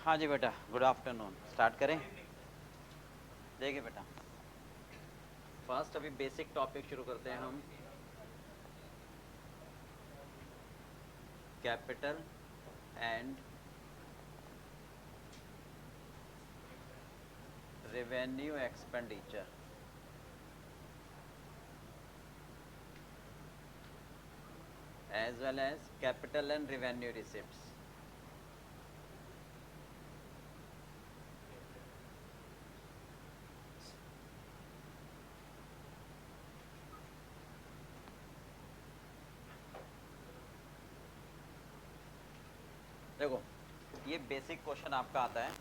हाँ जी बेटा, good afternoon. Start करें। देखिए बेटा, फर्स्ट अभी बेसिक टॉपिक शुरू करते हैं हम। Capital and revenue expenditure. As well as capital and revenue receipts. देखो, ये बेसिक क्वेश्चन आपका आता है,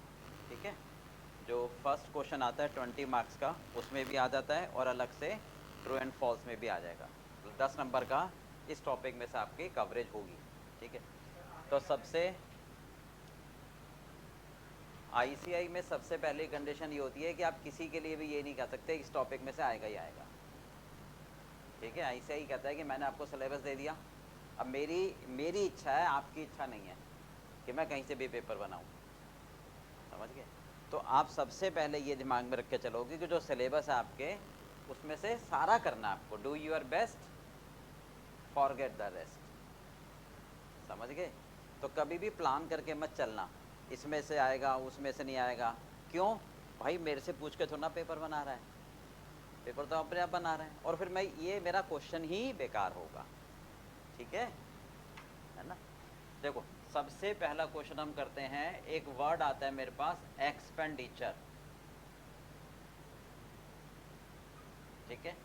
ठीक है। जो फर्स्ट क्वेश्चन आता है 20 मार्क्स का, उसमें भी आ जाता है और अलग से ट्रू एंड फॉल्स में भी आ जाएगा। तो 10 नंबर का इस टॉपिक में से आपकी कवरेज होगी, ठीक है। तो सबसे आईसीआई में सबसे पहली कंडीशन ये होती है कि आप किसी के लिए भी ये नहीं कह सकते इस टॉपिक में से आएगा ही आएगा, ठीक है। आईसीआई कहता है कि मैंने आपको सिलेबस दे दिया, अब मेरी इच्छा है, आपकी इच्छा नहीं है कि मैं कहीं से भी पेपर बनाऊं, समझ गए। तो आप सबसे पहले ये दिमाग में रख के चलोगे कि जो सिलेबस है आपके, उसमें से सारा करना है आपको। Do your best, forget the rest, समझ गए। तो कभी भी प्लान करके मत चलना, इसमें से आएगा उसमें से नहीं आएगा। क्यों भाई, मेरे से पूछ के थोड़ा ना पेपर बना रहा है, पेपर तो अपने आप बना रहे हैं, और फिर मैं ये मेरा क्वेश्चन ही बेकार होगा, ठीक है ना। देखो, सबसे पहला क्वेश्चन हम करते हैं। एक वर्ड आता है मेरे पास, एक्सपेंडिचर, ठीक है,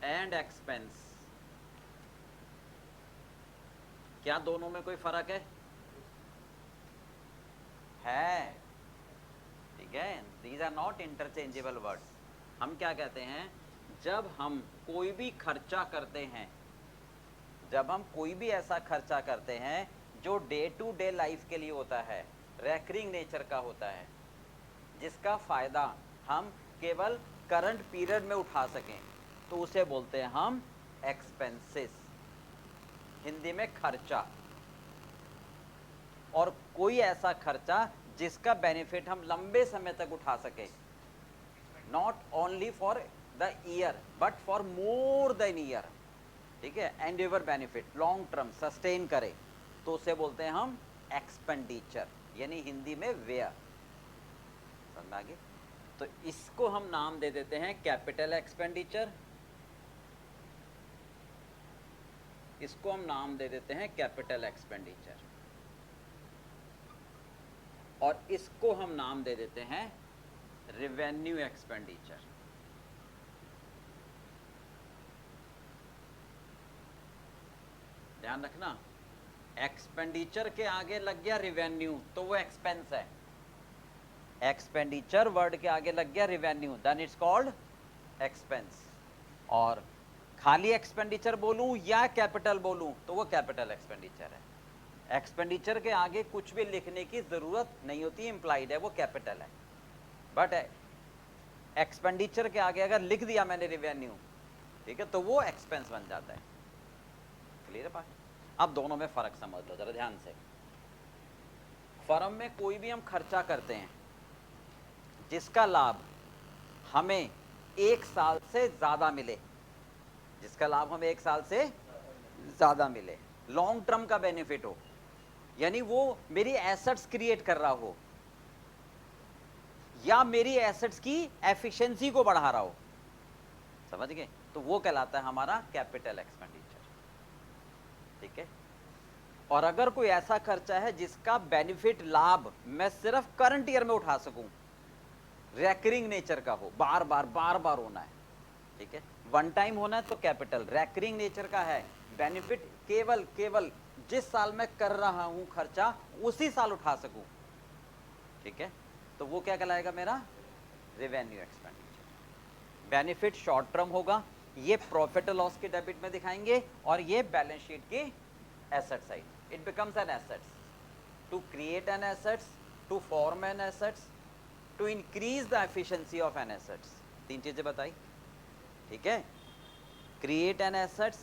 एंड एक्सपेंस। क्या दोनों में कोई फर्क है? ठीक है, these are not interchangeable words. हम क्या कहते हैं, जब हम कोई भी खर्चा करते हैं, जब हम कोई भी ऐसा खर्चा करते हैं जो डे टू डे लाइफ के लिए होता है, रेकरिंग नेचर का होता है, जिसका फायदा हम केवल करंट पीरियड में उठा सकें, तो उसे बोलते हैं हम एक्सपेंसेस, हिंदी में खर्चा। और कोई ऐसा खर्चा जिसका बेनिफिट हम लंबे समय तक उठा सके, not only for the year but for more then year, ठीक है, and ever benefit long term sustain करे, तो उसे बोलते हैं हम एक्सपेंडिचर, यानी हिंदी में व्यय। समझ में आ गई। तो इसको हम नाम दे देते हैं कैपिटल एक्सपेंडिचर, इसको हम नाम दे देते हैं कैपिटल एक्सपेंडिचर, और इसको हम नाम दे देते हैं रेवेन्यू एक्सपेंडिचर। ध्यान रखना, एक्सपेंडिचर के आगे लग गया रेवेन्यू तो वो एक्सपेंस है। एक्सपेंडिचर वर्ड के आगे लग गया revenue, then it's called expense. और खाली एक्सपेंडिचर बोलूं या कैपिटल बोलूं तो वो कैपिटल एक्सपेंडिचर है। एक्सपेंडिचर के आगे कुछ भी लिखने की जरूरत नहीं होती, इंप्लाइड है, वो कैपिटल है। बट एक्सपेंडिचर के आगे अगर लिख दिया मैंने रेवेन्यू, ठीक है, तो वो एक्सपेंस बन जाता है। क्लियर है बात? अब दोनों में फर्क समझ लो जरा ध्यान से। फर्म में कोई भी हम खर्चा करते हैं जिसका लाभ हमें 1 साल से ज्यादा मिले, जिसका लाभ हमें 1 साल से ज्यादा मिले, लॉन्ग टर्म का बेनिफिट हो, यानी वो मेरी एसेट्स क्रिएट कर रहा हो या मेरी एसेट्स की एफिशिएंसी को बढ़ा रहा हो, समझ गए, तो वो कहलाता है हमारा कैपिटल एक्सपेंडिचर, ठीक है। और अगर कोई ऐसा खर्चा है जिसका बेनिफिट लाभ मैं सिर्फ करंट ईयर में उठा सकूं, रेकरिंग नेचर का हो, बार बार होना है, ठीक है, वन टाइम होना है, तो कैपिटल। रेकरिंग नेचर का है, बेनिफिट केवल जिस साल मैं कर रहा हूं खर्चा उसी साल उठा सकूं, ठीक है, तो वो क्या कहलाएगा मेरा revenue expenditure. Benefit short term होगा, ये प्रॉफिट लॉस के डेबिट में दिखाएंगे, और ये बैलेंस शीट की asset side, it becomes an assets, to create an assets, to form an assets, to increase the efficiency of an assets. 3 चीजें बताई, ठीक है। Create an assets,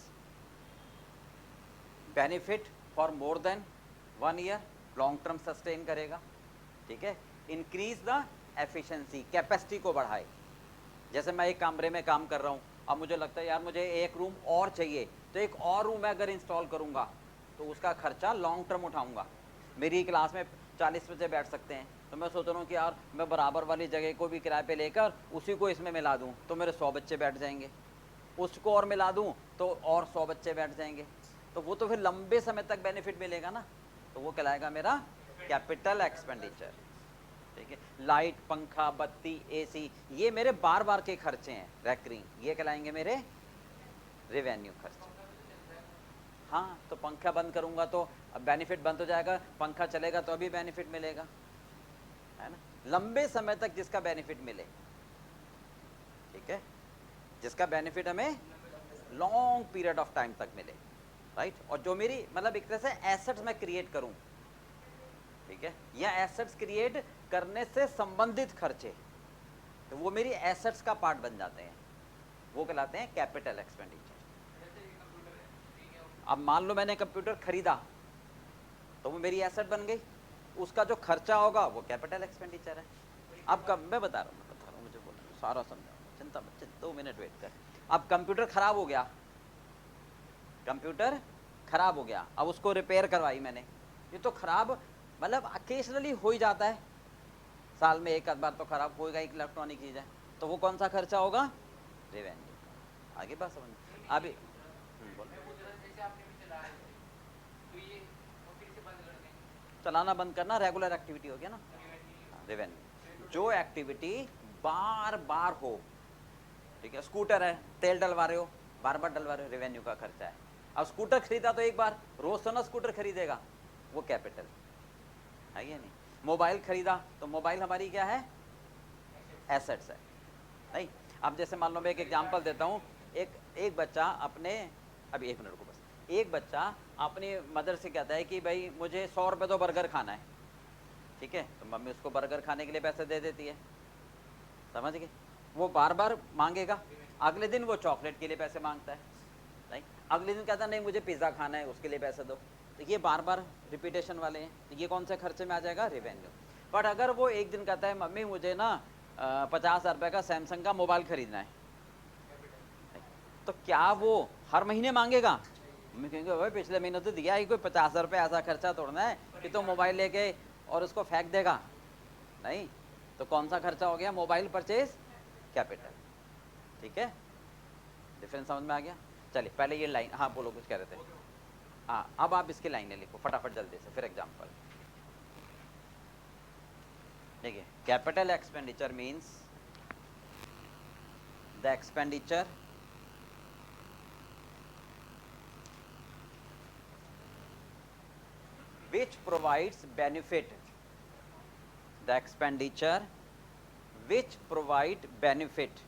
benefit for more than 1 year, long term sustain करेगा, ठीक है, increase the efficiency, capacity को बढ़ाए। जैसे मैं एक कमरे में काम कर रहा हूँ, अब मुझे लगता है यार मुझे एक रूम और चाहिए, तो एक और रूम मैं अगर इंस्टॉल करूँगा तो उसका खर्चा लॉन्ग टर्म उठाऊंगा। मेरी क्लास में 40 बच्चे बैठ सकते हैं, तो मैं सोच रहा हूँ कि यार मैं बराबर वाली जगह को भी किराए पे लेकर उसी को इसमें मिला दूँ तो मेरे 100 बच्चे बैठ जाएंगे, उसको और मिला दूँ तो और 100 बच्चे बैठ जाएंगे, तो वो तो फिर लंबे समय तक बेनिफिट मिलेगा ना, तो वो कहलाएगा मेरा कैपिटल एक्सपेंडिचर। ठीक है, लाइट, पंखा, बत्ती, एसी, ये मेरे बार बार के खर्चे हैं रैकरिंग, ये कहलाएंगे मेरे रेवेन्यू खर्चे। हाँ, तो पंखा बंद करूंगा तो अब बेनिफिट बंद हो जाएगा, पंखा चलेगा तो अभी बेनिफिट मिलेगा, है ना, लंबे समय तक जिसका बेनिफिट मिले। ठीक है, जिसका बेनिफिट हमें लॉन्ग पीरियड ऑफ टाइम तक मिले, राइट, और जो मेरी मतलब एक तरह से एसेट्स मैं क्रिएट करूं, ठीक है, या एसेट्स क्रिएट करने से संबंधित खर्चे, तो वो मेरी एसेट्स का पार्ट बन जाते हैं, वो कहलाते हैं कैपिटल एक्सपेंडिचर। अब मान लो मैंने कंप्यूटर खरीदा तो वो मेरी एसेट बन गई, उसका जो खर्चा होगा वो कैपिटल एक्सपेंडिचर है। अब कब मैं बता रहा हूँ, मुझे बोलना सारा समझाऊंगा, चिंता मत, 2 मिनट वेट कर। अब कंप्यूटर खराब हो गया, कंप्यूटर खराब हो गया, अब उसको रिपेयर करवाई मैंने, ये तो खराब मतलब अकेशनली हो ही जाता है, साल में एक आध बार तो खराब होएगा, एक इलेक्ट्रॉनिक चीज है, तो वो कौन सा खर्चा होगा, रेवेन्यू। आगे बात समझ अभी चलाना बंद करना रेगुलर एक्टिविटी हो गया ना, रेवेन्यू। जो एक्टिविटी बार बार हो, ठीक है, स्कूटर है, तेल डलवा रहे हो, बार बार डलवा रहे हो, रेवेन्यू का खर्चा है। अब स्कूटर खरीदा तो एक बार, रोज तो ना स्कूटर खरीदेगा, वो कैपिटल है या नहीं। मोबाइल खरीदा तो मोबाइल हमारी क्या है, एसेट्स है, नहीं। अब जैसे मान लो मैं एक एग्जांपल देता हूँ, एक बच्चा अपने, अभी 1 मिनट को बस, एक बच्चा अपनी मदर से कहता है कि भाई मुझे 100 रुपये तो बर्गर खाना है, ठीक है, तो मम्मी उसको बर्गर खाने के लिए पैसे दे देती है, समझ गए, वो बार बार मांगेगा, अगले दिन वो चॉकलेट के लिए पैसे मांगता है, नहीं, अगले दिन कहता नहीं मुझे पिज्ज़ा खाना है उसके लिए पैसे दो, तो ये बार बार रिपीटेशन वाले हैं, तो ये कौन से खर्चे में आ जाएगा, रेवेन्यू। बट अगर वो एक दिन कहता है मम्मी मुझे ना 50,000 रुपये का सैमसंग का मोबाइल खरीदना है, तो क्या वो हर महीने मांगेगा, मम्मी कहेंगे भाई पिछले महीने तो दिया ही, कोई 50,000 रुपये ऐसा खर्चा तोड़ना है कि तो मोबाइल लेके और उसको फेंक देगा, नहीं, तो कौन सा खर्चा हो गया, मोबाइल परचेज, कैपिटल। ठीक है, डिफरेंस समझ में आ गया। चलिए पहले ये लाइन, हाँ बोलो कुछ कह रहे थे, हाँ अब आप इसकी लाइनें लिखो फटाफट जल्दी से, फिर एग्जाम्पल। देखिए, capital expenditure means the expenditure which provides benefit, the expenditure which provide benefit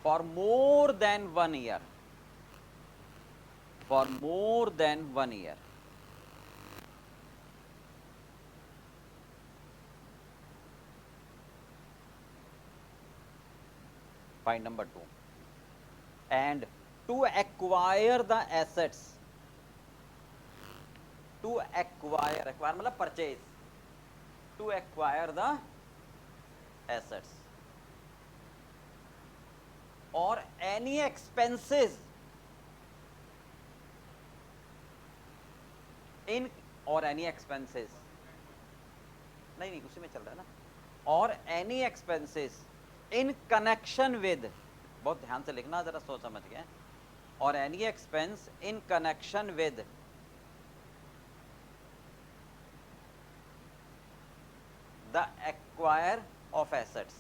for more than 1 year, for more than 1 year, point number 2, and to acquire the assets, to acquire मतलब purchase, to acquire the assets or any expenses in, or any expenses, नहीं उसी में चल रहा है ना, और any expenses in connection with, बहुत ध्यान से लिखना जरा, सोच समझ गए, और any expense in connection with the acquire of assets,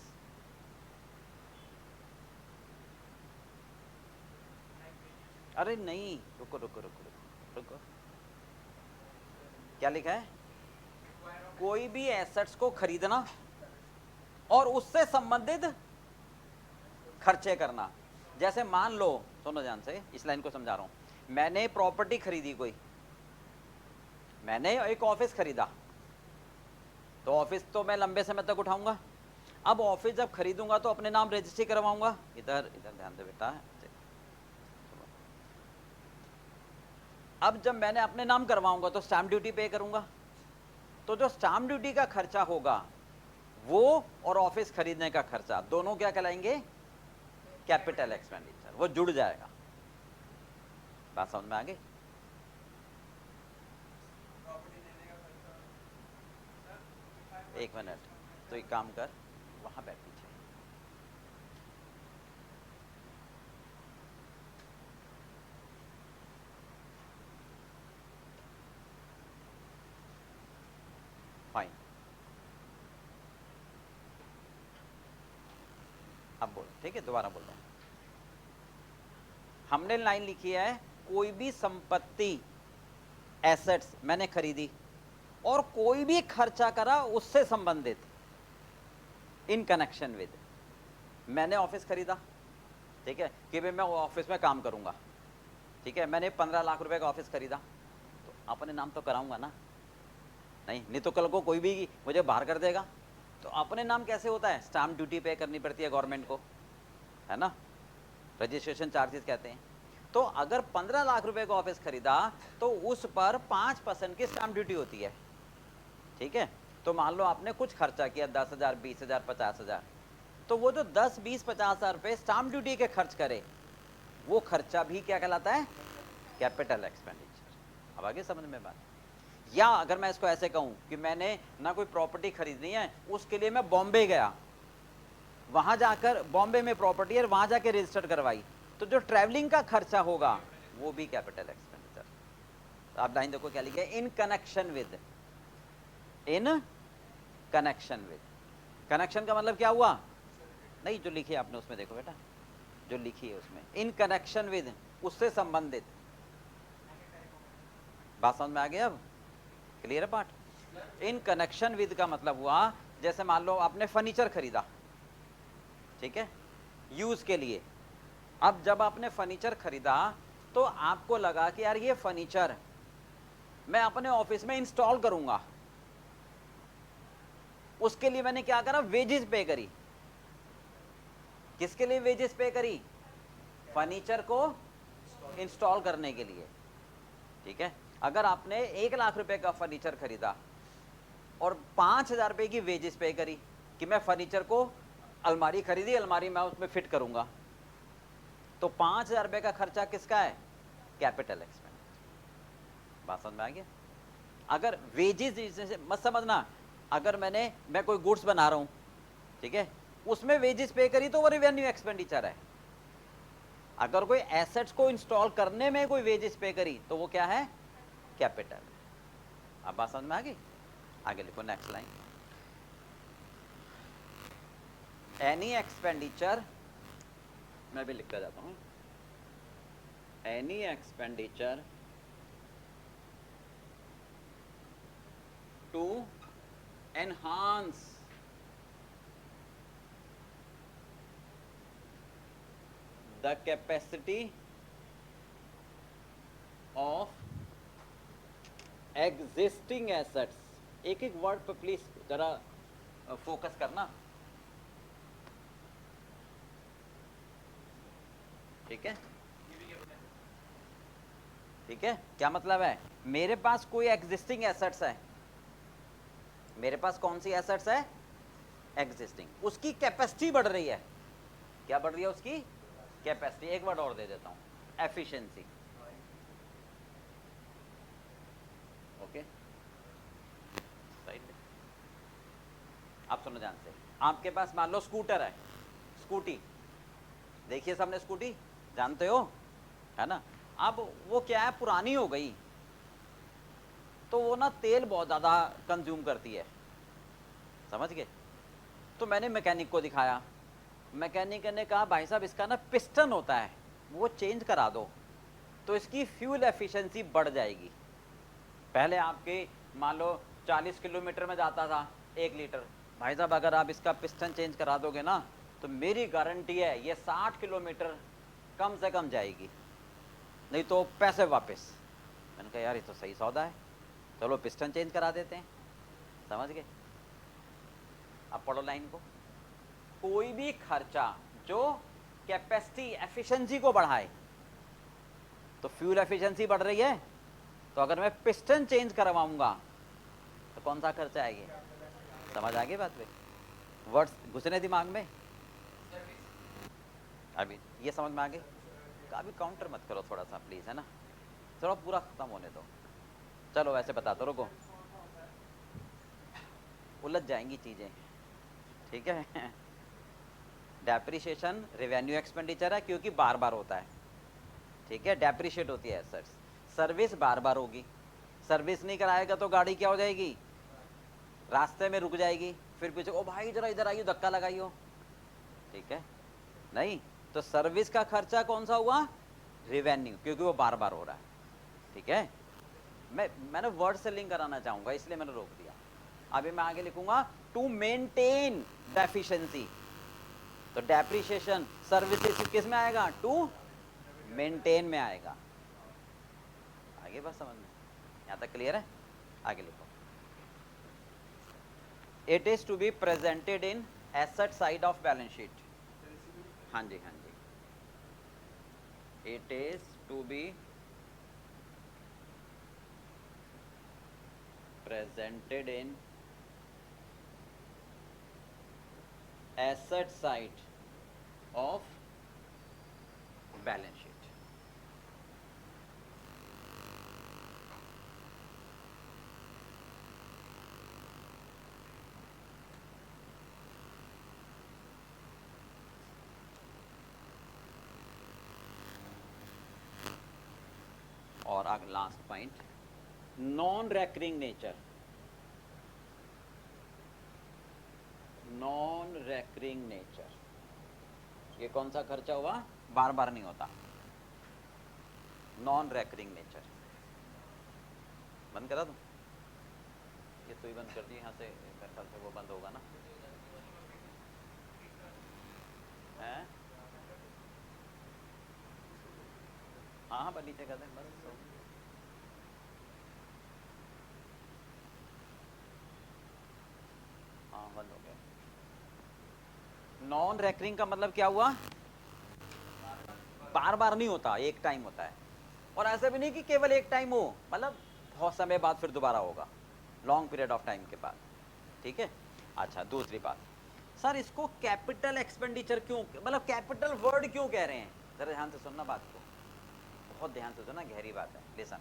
अरे नहीं रुको रुको रुको रुको रुको, क्या लिखा है, कोई भी एसेट्स को खरीदना और उससे संबंधित खर्चे करना। जैसे मान लो, सुनो ध्यान से, इस लाइन को समझा रहा हूं, मैंने प्रॉपर्टी खरीदी कोई, मैंने एक ऑफिस खरीदा, तो ऑफिस तो मैं लंबे समय तक उठाऊंगा, अब ऑफिस जब खरीदूंगा तो अपने नाम रजिस्ट्री करवाऊंगा, इधर इधर ध्यान दे बेटा, अब जब मैंने अपने नाम करवाऊंगा तो स्टैम्प ड्यूटी पे करूंगा, तो जो स्टैम्प ड्यूटी का खर्चा होगा वो और ऑफिस खरीदने का खर्चा दोनों क्या कहलाएंगे? कैपिटल एक्सपेंडिचर, वो जुड़ जाएगा। बात समझ में आ गई? एक मिनट, तो एक काम कर, वहां बैठ पीछे। फाइन, अब बोल, ठीक है, दोबारा बोल रहा हूं। हमने लाइन लिखी है, कोई भी संपत्ति एसेट्स मैंने खरीदी और कोई भी खर्चा करा उससे संबंधित, इन कनेक्शन विद। मैंने ऑफिस खरीदा, ठीक है, कि भाई मैं ऑफिस में काम करूंगा, ठीक है, मैंने 15 लाख रुपए का ऑफिस खरीदा, तो अपने नाम तो कराऊंगा ना? नहीं तो कल को कोई भी मुझे बाहर कर देगा, तो अपने नाम कैसे होता है? स्टैम्प ड्यूटी पे करनी पड़ती है गवर्नमेंट को, है ना, रजिस्ट्रेशन चार्जेस कहते हैं। तो अगर 15 लाख रुपए का ऑफिस खरीदा तो उस पर 5% की स्टैम्प ड्यूटी होती है, ठीक है। तो मान लो आपने कुछ खर्चा किया, 10,000, 20,000, 50,000, तो वो जो 10, 20, 50,000 रुपए स्टैम्प ड्यूटी के खर्च करे, वो खर्चा भी क्या कहलाता है? Capital expenditure. अब आगे समझ में बात? या अगर मैं इसको ऐसे कहूं कि मैंने ना कोई प्रॉपर्टी खरीदनी है, उसके लिए मैं बॉम्बे गया, वहां जाकर बॉम्बे में प्रॉपर्टी है, वहां जाके रजिस्टर करवाई, तो जो ट्रैवलिंग का खर्चा होगा वो भी कैपिटल एक्सपेंडिचर। तो आप लाइन देखो क्या लिखे, इन connection with. In connection with, connection का मतलब क्या हुआ? नहीं, जो लिखी है आपने उसमें देखो बेटा, जो लिखी है उसमें इन कनेक्शन विद, उससे संबंधित। बात समझ में आ गया? अब क्लियर है पार्ट? इन कनेक्शन विद का मतलब हुआ, जैसे मान लो आपने फर्नीचर खरीदा, ठीक है, यूज के लिए। अब जब आपने फर्नीचर खरीदा तो आपको लगा कि यार ये फर्नीचर मैं अपने ऑफिस में इंस्टॉल करूंगा, उसके लिए मैंने क्या करा? वेजेस पे करी। किसके लिए वेजेस पे करी? फर्नीचर को इंस्टॉल करने के लिए, ठीक है। अगर आपने 1 लाख रुपए का फर्नीचर खरीदा और 5,000 रुपए की वेजेस पे करी कि मैं फर्नीचर को, अलमारी खरीदी, अलमारी मैं उसमें फिट करूंगा, तो 5,000 रुपए का खर्चा किसका है? Capital expenditure. बात समझ में आ गया? अगर वेजेस मत समझना, अगर मैं कोई गुड्स बना रहा हूं, ठीक है, उसमें वेजेस पे करी तो वो रेवेन्यू एक्सपेंडिचर है। अगर कोई एसेट्स को इंस्टॉल करने में कोई वेजेस पे करी तो वो क्या है? कैपिटल। अब बात समझ में आ गई? आगे लिखो नेक्स्ट लाइन, एनी एक्सपेंडिचर, मैं भी लिखता जाता हूं, any expenditure to enhance the capacity of existing assets. एक एक वर्ड पर प्लीज जरा फोकस करना, ठीक है? ठीक है, क्या मतलब है? मेरे पास कोई एग्जिस्टिंग एसेट्स है, मेरे पास कौन सी एसेट्स है? एग्जिस्टिंग, उसकी कैपेसिटी बढ़ रही है। क्या बढ़ रही है? उसकी कैपेसिटी। एक वर्ड और दे देता हूं, एफिशिएंसी। Okay, right. आप सुनो ध्यान से, आपके पास मान लो स्कूटर है, स्कूटी, देखिए सबने स्कूटी, जानते हो, है ना। अब वो क्या है, पुरानी हो गई, तो वो ना तेल बहुत ज्यादा कंज्यूम करती है, समझ गए? तो मैंने मैकेनिक को दिखाया, मैकेनिक ने कहा भाई साहब इसका ना पिस्टन होता है, वो चेंज करा दो, तो इसकी फ्यूल एफिशिएंसी बढ़ जाएगी। पहले आपके मान लो 40 किलोमीटर में जाता था 1 लीटर, भाई साहब अगर आप इसका पिस्टन चेंज करा दोगे ना, तो मेरी गारंटी है ये 60 किलोमीटर कम से कम जाएगी, नहीं तो पैसे वापस। मैंने कहा यार ये तो सही सौदा है, चलो पिस्टन चेंज करा देते हैं, समझ गए? अब पढ़ो लाइन को, कोई भी खर्चा जो कैपेसिटी एफिशिएंसी को बढ़ाए, तो फ्यूल एफिशिएंसी बढ़ रही है, तो अगर मैं पिस्टन चेंज करवाऊंगा तो कौन सा खर्चा आएगा? समझ आ गई बात पे? वर्ड्स घुसने दिमाग में? अभी ये समझ में आ गई? अभी काउंटर मत करो थोड़ा सा प्लीज, है ना, थोड़ा पूरा खत्म होने दो। चलो वैसे बता दो, रुको, उलझ जाएंगी चीजें, ठीक है। डेप्रिसिएशन रेवेन्यू एक्सपेंडिचर है क्योंकि बार बार होता है, ठीक है, डेप्रिशिएट होती है एसेट्स। सर्विस बार बार होगी, सर्विस नहीं कराएगा तो गाड़ी क्या हो जाएगी? रास्ते में रुक जाएगी, फिर पीछे ओ भाई जरा इधर आइयो, धक्का लगाइयो, ठीक है, नहीं। तो सर्विस का खर्चा कौन सा हुआ? रेवेन्यू, क्योंकि वो बार बार हो रहा है, ठीक है। मैंने वर्ड से लिंक कराना चाहूंगा इसलिए मैंने रोक दिया। अभी मैं आगे लिखूंगा टू मेंटेन द एफिशिएंसी, तो डेप्रिसिएशन सर्विसेज किस में आएगा? टू मेंटेन में आएगा। आगे बात समझ में? यहां तक क्लियर है? आगे लिखो, it is to be presented in asset side of balance sheet. हाँ जी, हाँ जी, it is to be presented in asset side of balance sheet. और आगे last point, non recurring nature, non recurring nature, ये कौन सा खर्चा हुआ? बार बार नहीं होता, नॉन रेकरिंग नेचर। बंद करा दूं? ये तो ही बंद कर दी, यहाँ से मेरे ख्याल से वो बंद होगा ना, है? हाँ हाँ, नीचे कर दें बस। हाँ बंद हो गया। नॉन रेकरिंग का मतलब क्या हुआ? बार बार नहीं होता, एक टाइम होता है। और ऐसा भी नहीं कि केवल एक टाइम हो, मतलब बहुत समय बाद फिर दोबारा होगा, लॉन्ग पीरियड ऑफ टाइम के बाद, ठीक है। अच्छा, दूसरी बात, सर इसको कैपिटल एक्सपेंडिचर क्यों, मतलब कैपिटल वर्ड क्यों कह रहे हैं? जरा ध्यान से सुनना बात को, बहुत ध्यान से सुनना, गहरी बात है, listen.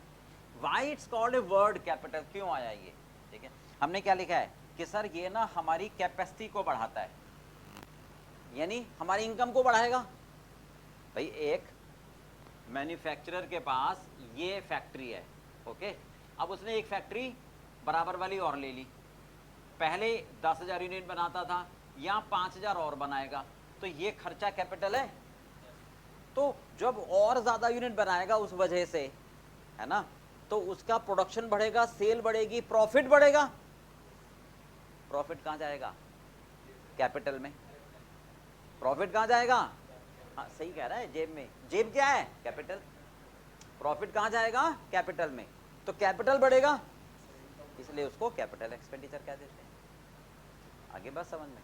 Why it's called a word capital, क्यों आया ये? ठीक है, हमने क्या लिखा है कि सर ये ना हमारी कैपेसिटी को बढ़ाता है, यानी हमारी इनकम को बढ़ाएगा। भाई एक मैन्युफैक्चरर के पास ये फैक्ट्री है, ओके, अब उसने एक फैक्ट्री बराबर वाली और ले ली, पहले 10,000 यूनिट बनाता था, यहाँ 5,000 और बनाएगा, तो ये खर्चा कैपिटल है। तो जब और ज्यादा यूनिट बनाएगा उस वजह से, है ना, तो उसका प्रोडक्शन बढ़ेगा, सेल बढ़ेगी, प्रॉफिट बढ़ेगा। प्रॉफिट कहां जाएगा? कैपिटल में। प्रॉफिट कहां जाएगा? हाँ सही कह रहा है, जेब में। जेब क्या है? कैपिटल। प्रॉफिट कहां जाएगा? कैपिटल में। तो कैपिटल बढ़ेगा, इसलिए उसको कैपिटल एक्सपेंडिचर कह देते हैं। आगे बात समझ में?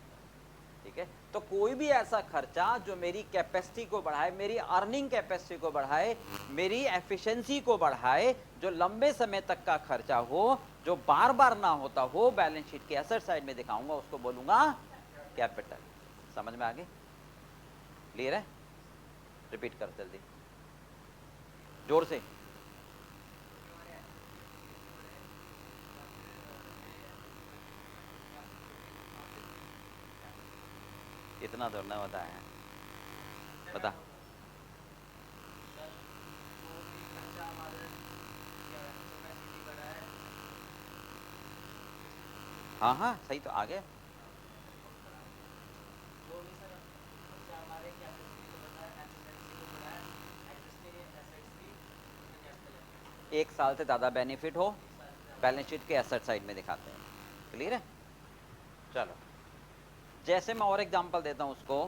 ठीक है, तो कोई भी ऐसा खर्चा जो मेरी कैपेसिटी को बढ़ाए, मेरी अर्निंग कैपेसिटी को बढ़ाए, मेरी एफिशिएंसी को बढ़ाए, जो लंबे समय तक का खर्चा हो, जो बार बार ना होता हो, बैलेंस शीट के एसेट साइड में दिखाऊंगा, उसको बोलूंगा कैपिटल। समझ में आ गई? क्लियर है? रिपीट कर जल्दी, जोर से। इतना दौड़ना होता है, बता। हाँ हाँ सही, तो आगे एक साल से ज्यादा बेनिफिट हो, बैलेंस शीट के एसेट साइड में दिखाते हैं। क्लियर है? चलो, जैसे मैं और एग्जांपल देता हूं उसको,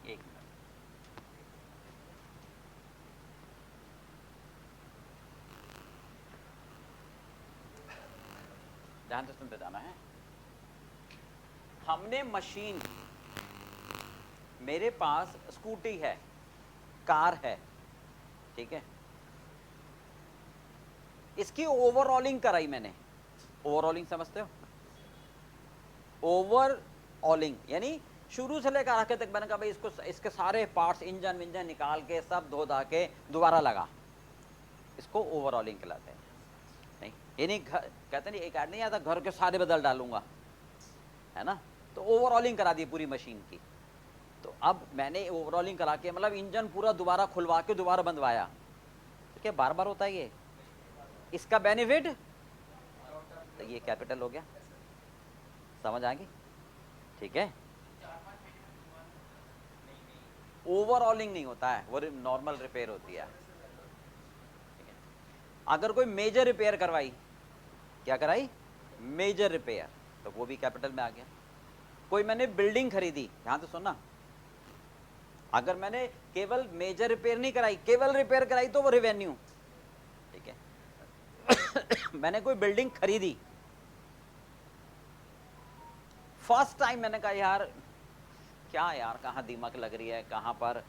एक मिनट, ध्यान से सुनते जाना है। हमने मशीन, मेरे पास स्कूटी है, कार है, ठीक है, इसकी ओवरऑलिंग कराई मैंने। ओवरऑलिंग समझते हो? ओवरऑलिंग यानी शुरू से लेकर आखिर तक मैंने कहा भाई इसको, इसके सारे पार्ट्स इंजन विंजन निकाल के सब धो धा के दोबारा लगा, इसको ओवरऑलिंग कहलाते हैं। नहीं ये नहीं कहते नहीं, एक ऐड नहीं आता घर के सारे बदल डालूंगा, है ना, तो ओवरऑलिंग करा दी पूरी मशीन की। तो अब मैंने ओवरऑलिंग करा के मतलब इंजन पूरा दोबारा खुलवा के दोबारा बंधवाया, तो क्या बार बार होता है ये? इसका बेनिफिट तो ये कैपिटल हो गया, समझ आ गई? ठीक है, ओवरऑलिंग नहीं होता है, वो नॉर्मल रिपेयर होती है। अगर कोई मेजर रिपेयर करवाई, क्या कराई? मेजर रिपेयर, तो वो भी कैपिटल में आ गया। कोई मैंने बिल्डिंग खरीदी, ध्यान से सुनना, अगर मैंने केवल मेजर रिपेयर नहीं कराई, केवल रिपेयर कराई तो वो रेवेन्यू। ठीक है मैंने कोई बिल्डिंग खरीदी, फर्स्ट टाइम मैंने कहा यार क्या यार, कहाँ दीमक लग रही है, कहाँ पर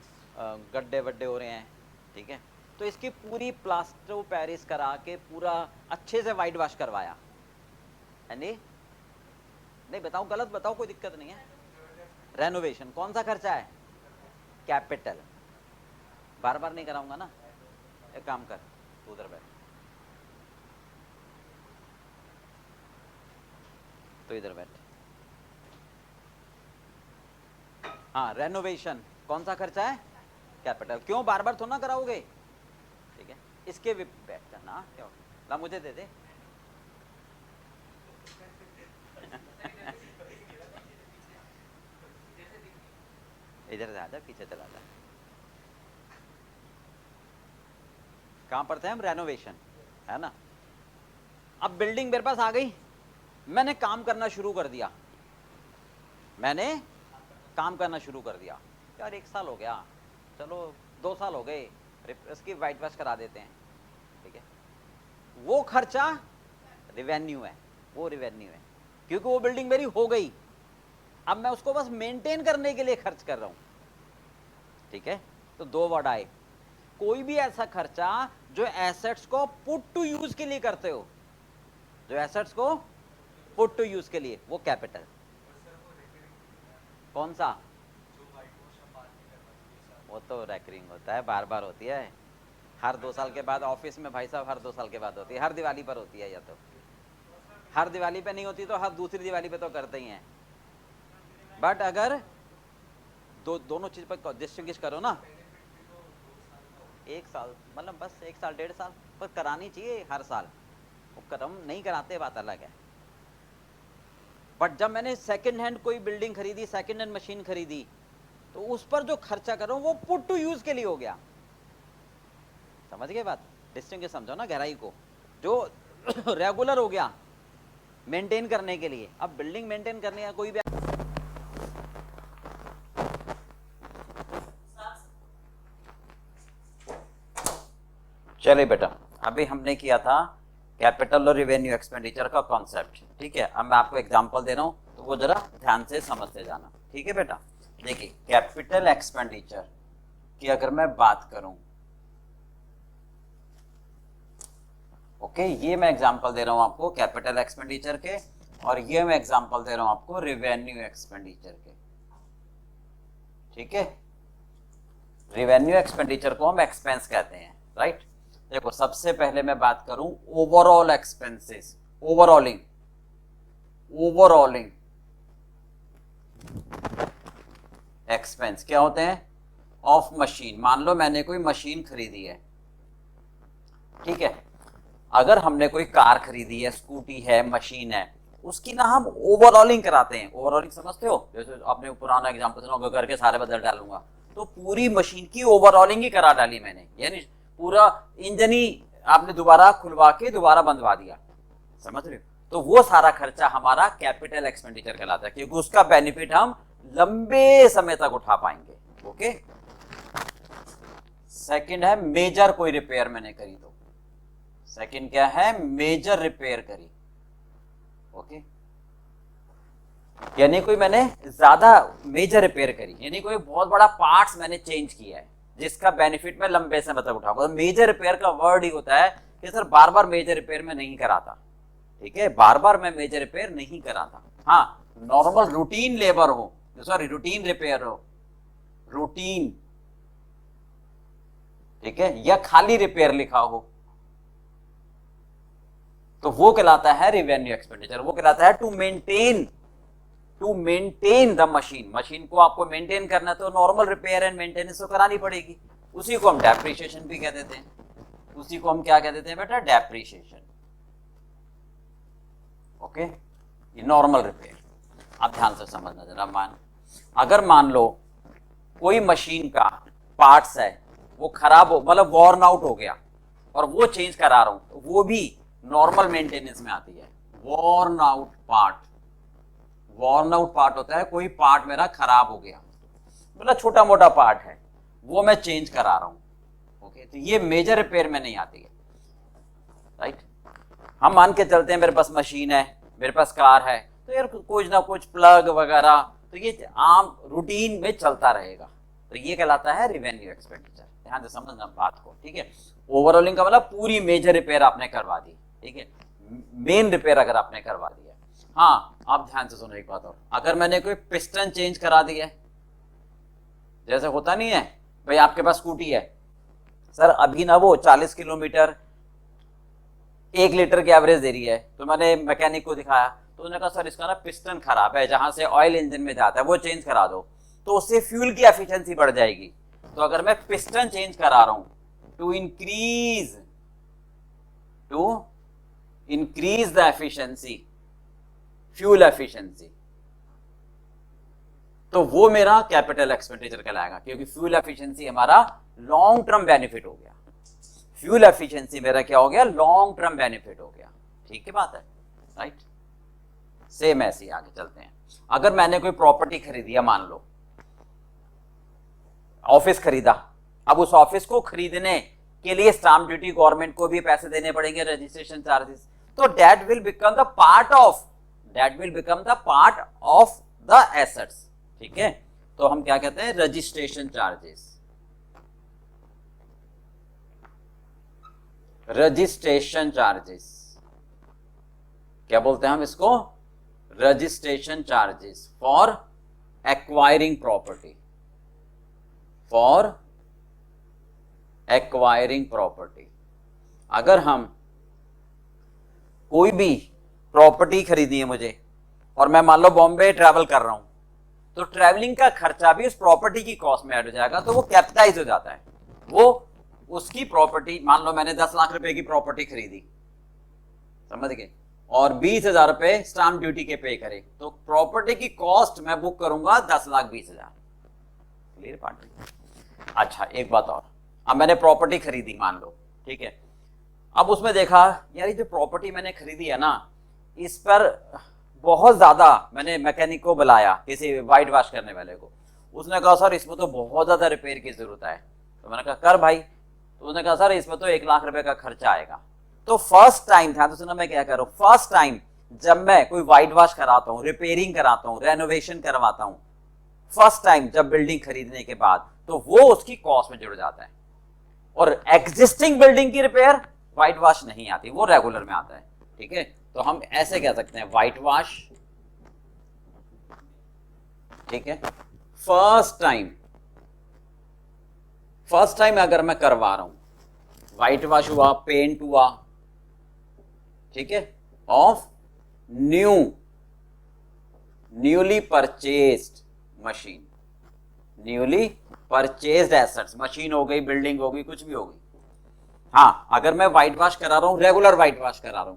गड्ढे वड्ढे हो रहे हैं, ठीक है, तो इसकी पूरी प्लास्टर पेरिस करा के पूरा अच्छे से वाइट वॉश करवाया, है नहीं बताऊं गलत बताओ, कोई दिक्कत नहीं है। रेनोवेशन कौन सा खर्चा है? कैपिटल। बार बार नहीं कराऊंगा ना, एक काम कर, तू उधर बैठ, तो इधर बैठ। हाँ, रेनोवेशन कौन सा खर्चा है? कैपिटल। क्यों बार बार थोड़ा ना कराओगे, ठीक है, इसके बैठ जाना, क्या ला मुझे दे दे इधर से आजा, पीछे चला जा। कहां पर थे हम? रेनोवेशन, है ना। अब बिल्डिंग मेरे पास आ गई, मैंने काम करना शुरू कर दिया, मैंने काम करना शुरू कर दिया, यार 1 साल हो गया, चलो 2 साल हो गए, इसकी वाइट वॉश करा देते हैं, ठीक है, वो खर्चा रिवेन्यू है, वो रिवेन्यू है, क्योंकि वो बिल्डिंग मेरी हो गई, अब मैं उसको बस मेंटेन करने के लिए खर्च कर रहा हूं, ठीक है। तो 2 वर्ड आए, कोई भी ऐसा खर्चा जो एसेट्स को पुट टू यूज के लिए करते हो, जो एसेट्स को पुट टू यूज के लिए, वो कैपिटल। कौन सा? वो तो रेकरिंग होता है, बार बार होती है, हर 2 साल के बाद ऑफिस में भाई साहब, हर 2 साल के बाद होती है, हर दिवाली पर होती है, या तो हर दिवाली पे नहीं होती तो हर दूसरी दिवाली पे तो करते ही हैं, बट अगर दोनों चीज पर डिस्टिंग्विश करो ना, 1 साल मतलब बस 1 साल 1.5 साल पर करानी चाहिए हर साल, वो करम नहीं कराते, बात अलग है। बट जब मैंने सेकंड हैंड कोई बिल्डिंग खरीदी, सेकंड हैंड मशीन खरीदी, तो उस पर जो खर्चा कर रहा हूं वो पुट टू यूज के लिए हो गया, समझ गए बात? डिस्टिंग समझो ना गहराई को, जो रेगुलर हो गया मेंटेन करने के लिए। अब बिल्डिंग मेंटेन करने का कोई भी, चलिए बेटा, अभी हमने किया था कैपिटल और रिवेन्यू एक्सपेंडिचर का कॉन्सेप्ट, ठीक है। अब मैं आपको एग्जांपल दे रहा हूं, तो वो जरा ध्यान से समझते जाना, ठीक है बेटा। देखिए, कैपिटल एक्सपेंडिचर की अगर मैं बात करूं, ओके, ये मैं एग्जांपल दे रहा हूं आपको कैपिटल एक्सपेंडिचर के, और ये मैं एग्जांपल दे रहा हूं आपको रेवेन्यू एक्सपेंडिचर के, ठीक है। रेवेन्यू एक्सपेंडिचर को हम एक्सपेंस कहते हैं, राइट। देखो, सबसे पहले मैं बात करूं ओवरऑल एक्सपेंसेस, ओवरऑलिंग एक्सपेंस क्या होते हैं? Of machine. मान लो मैंने कोई मशीन खरीदी है, ठीक है, अगर हमने कोई कार खरीदी है, स्कूटी है, मशीन है, उसकी ना हम ओवरऑलिंग कराते हैं। ओवरऑलिंग समझते हो? जैसे आपने पुराना एग्जांपल सुना होगा, घर के सारे बदल डालूंगा, तो पूरी मशीन की ओवरऑलिंग ही करा डाली मैंने, यानी पूरा इंजन ही आपने दोबारा खुलवा के दोबारा बंधवा दिया, समझ रहे हो? तो वो सारा खर्चा हमारा कैपिटल एक्सपेंडिचर कहलाता है, क्योंकि उसका बेनिफिट हम लंबे समय तक उठा पाएंगे, ओके। सेकंड है मेजर कोई रिपेयर मैंने करी, तो सेकंड क्या है? मेजर रिपेयर करी, ओके, यानी कोई मैंने ज्यादा मेजर रिपेयर करी, यानी कोई बहुत बड़ा पार्ट्स मैंने चेंज किया है, जिसका बेनिफिट मैं लंबे समय तक उठाऊंगा। मेजर रिपेयर का वर्ड ही होता है कि सर बार बार मेजर रिपेयर में नहीं कराता, ठीक है, बार बार मैं मेजर रिपेयर नहीं कराता। हाँ, नॉर्मल रूटीन लेबर हो, सॉरी रूटीन रिपेयर हो, रूटीन, ठीक है, या खाली रिपेयर लिखा हो, तो वो कहलाता है रेवेन्यू एक्सपेंडिचर। वो कहलाता है to maintain the machine. Machine को आपको मेंटेन करना तो नॉर्मल रिपेयर एंड मेंटेनेंस तो करानी पड़ेगी। उसी को हम डेप्रिसिएशन भी कह देते हैं। उसी को हम क्या कह देते हैं बेटा? डेप्रिसिएशन। ओके, ये नॉर्मल रिपेयर। आप ध्यान से समझना जरा। अगर मान लो कोई मशीन का पार्ट्स है वो खराब हो, मतलब वॉर्न आउट हो गया और वो चेंज करा रहा हूं, तो वो भी नॉर्मल मेंटेनेंस में आती है। वॉर्न आउट पार्ट होता है कोई पार्ट मेरा खराब हो गया, मतलब छोटा मोटा पार्ट है, वो मैं चेंज करा रहा हूं। ओके, तो ये मेजर रिपेयर में नहीं आती है, राइट। हम मान के चलते हैं मेरे पास मशीन है, मेरे पास कार है, तो यार कुछ ना कुछ प्लग वगैरह, तो ये आम रूटीन में चलता रहेगा, तो ये कहलाता है रेवेन्यू एक्सपेंडिचर। ध्यान से समझना बात को, ठीक है। ओवरऑलिंग का मतलब पूरी मेजर रिपेयर आपने करवा दी, ठीक है, मेन रिपेयर अगर आपने करवा दिया। हाँ, आप ध्यान से सुनो एक बात और, अगर मैंने कोई पिस्टन चेंज करा दिया है, जैसे होता नहीं है भाई, आपके पास स्कूटी है सर, अभी ना वो 40 किलोमीटर 1 लीटर की एवरेज दे रही है, तो मैंने मैकेनिक को दिखाया, तो उन्होंने कहा सर इसका ना पिस्टन खराब है, जहां से ऑयल इंजन में जाता है वो चेंज करा दो, तो उससे फ्यूल की एफिशिएंसी बढ़ जाएगी। तो अगर मैं पिस्टन चेंज करा रहा हूं to increase the efficiency, fuel efficiency, तो वो मेरा कैपिटल एक्सपेंडिचर कहलाएगा, क्योंकि फ्यूल एफिशिएंसी हमारा लॉन्ग टर्म बेनिफिट हो गया। फ्यूल एफिशिएंसी मेरा क्या हो गया? लॉन्ग टर्म बेनिफिट हो गया। ठीक है बात है, राइट। सेम ऐसे ही आगे चलते हैं। अगर मैंने कोई प्रॉपर्टी खरीदी है, मान लो ऑफिस खरीदा, अब उस ऑफिस को खरीदने के लिए स्टाम्प ड्यूटी गवर्नमेंट को भी पैसे देने पड़ेंगे, रजिस्ट्रेशन चार्जेस, तो that will become the part of the assets. ठीक है, तो हम क्या कहते हैं? Registration charges. रजिस्ट्रेशन चार्जेस क्या बोलते हैं हम इसको? Registration charges for acquiring property, अगर हम कोई भी प्रॉपर्टी खरीदी है मुझे, और मैं मान लो बॉम्बे ट्रैवल कर रहा हूं, तो ट्रैवलिंग का खर्चा भी उस प्रॉपर्टी की कॉस्ट में ऐड हो जाएगा, तो वो कैपिटाइज हो जाता है। वो उसकी प्रॉपर्टी, मान लो मैंने 10 लाख रुपए की प्रॉपर्टी खरीदी, समझ गए, और 20,000 रुपए स्टाम्प ड्यूटी के पे करे, तो प्रॉपर्टी की कॉस्ट मैं बुक करूंगा 10,20,000। क्लियर बात? अच्छा, एक बात और, अब मैंने प्रॉपर्टी खरीदी मान लो, ठीक है, अब उसमें देखा यार ये जो प्रॉपर्टी मैंने खरीदी है ना, इस पर बहुत ज्यादा, मैंने मैकेनिक को बुलाया, किसी वाइट वॉश करने वाले को, उसने कहा सर इसमें तो बहुत ज्यादा रिपेयर की जरूरत है, तो मैंने कहा कर भाई, तो उसने कहा सर इसमें तो 1 लाख रुपए का खर्चा आएगा। तो फर्स्ट टाइम था, तो सुना मैं क्या करूं, फर्स्ट टाइम जब मैं कोई वाइट वॉश कराता हूं, रिपेयरिंग कराता हूं, रेनोवेशन करवाता हूं, फर्स्ट टाइम जब बिल्डिंग खरीदने के बाद, तो वो उसकी कॉस्ट में जुड़ जाता है। और एग्जिस्टिंग बिल्डिंग की रिपेयर व्हाइट वॉश नहीं आती, वो रेगुलर में आता है। ठीक है, तो हम ऐसे कह सकते हैं व्हाइट वॉश, ठीक है, फर्स्ट टाइम अगर मैं करवा रहा हूं, व्हाइट वॉश हुआ, पेंट हुआ, ठीक है, of newly purchased machine, newly purchased assets, machine हो गई, बिल्डिंग हो गई, कुछ भी हो गई। हाँ, अगर मैं व्हाइट वॉश करा रहा हूं, रेगुलर व्हाइट वॉश करा रहा हूं,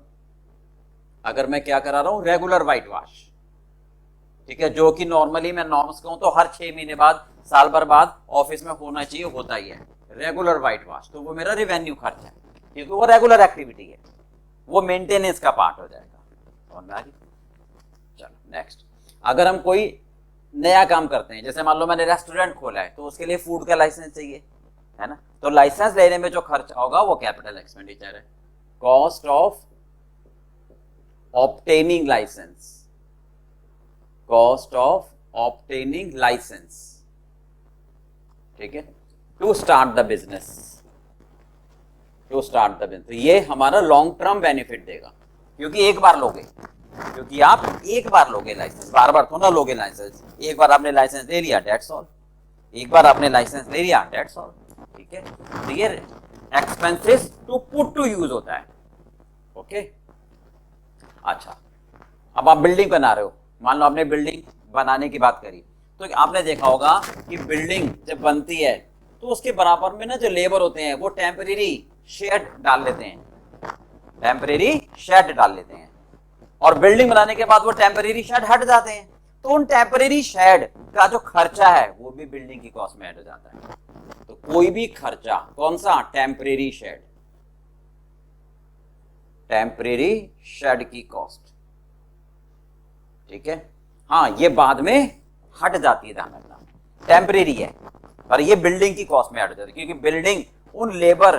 अगर मैं क्या करा रहा हूं? रेगुलर व्हाइट वॉश, ठीक है, जो कि नॉर्मली मैं नॉर्म्स कहूं तो हर 6 महीने बाद, साल भर बाद ऑफिस में होना चाहिए, होता ही है रेगुलर व्हाइट वॉश, तो वो मेरा रेवेन्यू खर्च है, क्योंकि वो रेगुलर एक्टिविटी है, वो मेंटेनेंस का पार्ट हो जाएगा। समझ में आ गई? चलो नेक्स्ट, अगर हम कोई नया काम करते हैं, जैसे मान लो मैंने रेस्टोरेंट खोला है, तो उसके लिए फूड का लाइसेंस चाहिए, है ना, तो लाइसेंस लेने में जो खर्च होगा वो कैपिटल एक्सपेंडिचर है। Cost of obtaining licence, cost of obtaining licence, ठीक है, to start the business, to start the business. ये हमारा लॉन्ग टर्म बेनिफिट देगा, क्योंकि एक बार लोगे, क्योंकि आप एक बार लोगे लाइसेंस, बार बार तो ना लोगे लाइसेंस। एक बार आपने लाइसेंस ले लिया, डेट्स ऑल। एक बार आपने लाइसेंस ले लिया, डेट्स ऑल। ठीक है, तो ये expenses to put to use होता है। ओके, अच्छा, अब आप बिल्डिंग बना रहे हो, मान लो आपने बिल्डिंग बनाने की बात करी, तो आपने देखा होगा कि बिल्डिंग जब बनती है तो उसके बराबर में ना जो लेबर होते हैं वो टेम्परेरी शेड डाल लेते हैं, टेम्परेरी शेड डाल लेते हैं, और बिल्डिंग बनाने के बाद वो टेम्परेरी शेड हट जाते हैं। तो उन टेम्परेरी शेड का जो खर्चा है वो भी बिल्डिंग की कॉस्ट में ऐड हो जाता है। तो कोई भी खर्चा, कौन सा, टेम्परेरी शेड, टेम्परेरी शेड की कॉस्ट, ठीक है। हाँ, ये बाद में हट जाती है, ध्यान रखना, टेम्परेरी है, और ये बिल्डिंग की कॉस्ट में ऐड हो जाती है, क्योंकि बिल्डिंग उन लेबर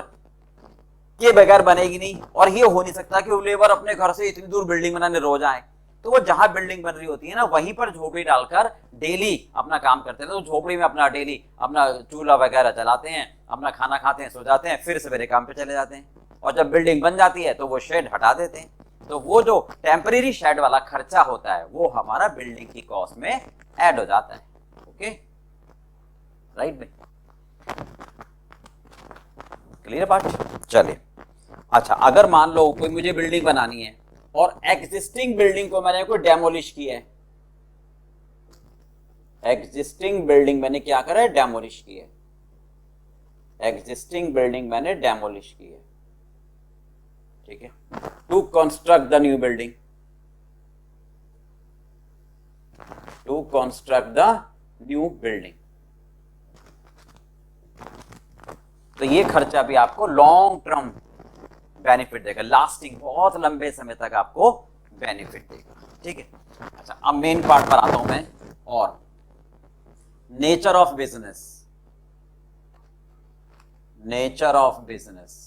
के बगैर बनेगी नहीं, और ये हो नहीं सकता कि वो लेबर अपने घर से इतनी दूर बिल्डिंग बनाने रोज आए। तो वो जहां बिल्डिंग बन रही होती है ना, वहीं पर झोपड़ी डालकर डेली अपना काम करते हैं। तो झोपड़ी में अपना डेली अपना चूल्हा वगैरह चलाते हैं, अपना खाना खाते हैं, सो जाते हैं, फिर सवेरे काम पे चले जाते हैं। और जब बिल्डिंग बन जाती है तो वो शेड हटा देते हैं। तो वो जो टेम्परेरी शेड वाला खर्चा होता है वो हमारा बिल्डिंग की कॉस्ट में ऐड हो जाता है। ओके, राइट भाई, क्लियर बात, चलिए। अच्छा, अगर मान लो कोई मुझे बिल्डिंग बनानी है और एग्जिस्टिंग बिल्डिंग को मैंने कोई डेमोलिश किया है, एग्जिस्टिंग बिल्डिंग मैंने क्या करा है, डेमोलिश की है, एग्जिस्टिंग बिल्डिंग मैंने डेमोलिश की है, ठीक है, to construct the new building, to construct the new building. तो ये खर्चा भी आपको लॉन्ग टर्म बेनिफिट देगा, लास्टिंग, बहुत लंबे समय तक आपको बेनिफिट देगा, ठीक है। अच्छा, अब मेन पार्ट पर आता हूं मैं, और nature of business, nature of business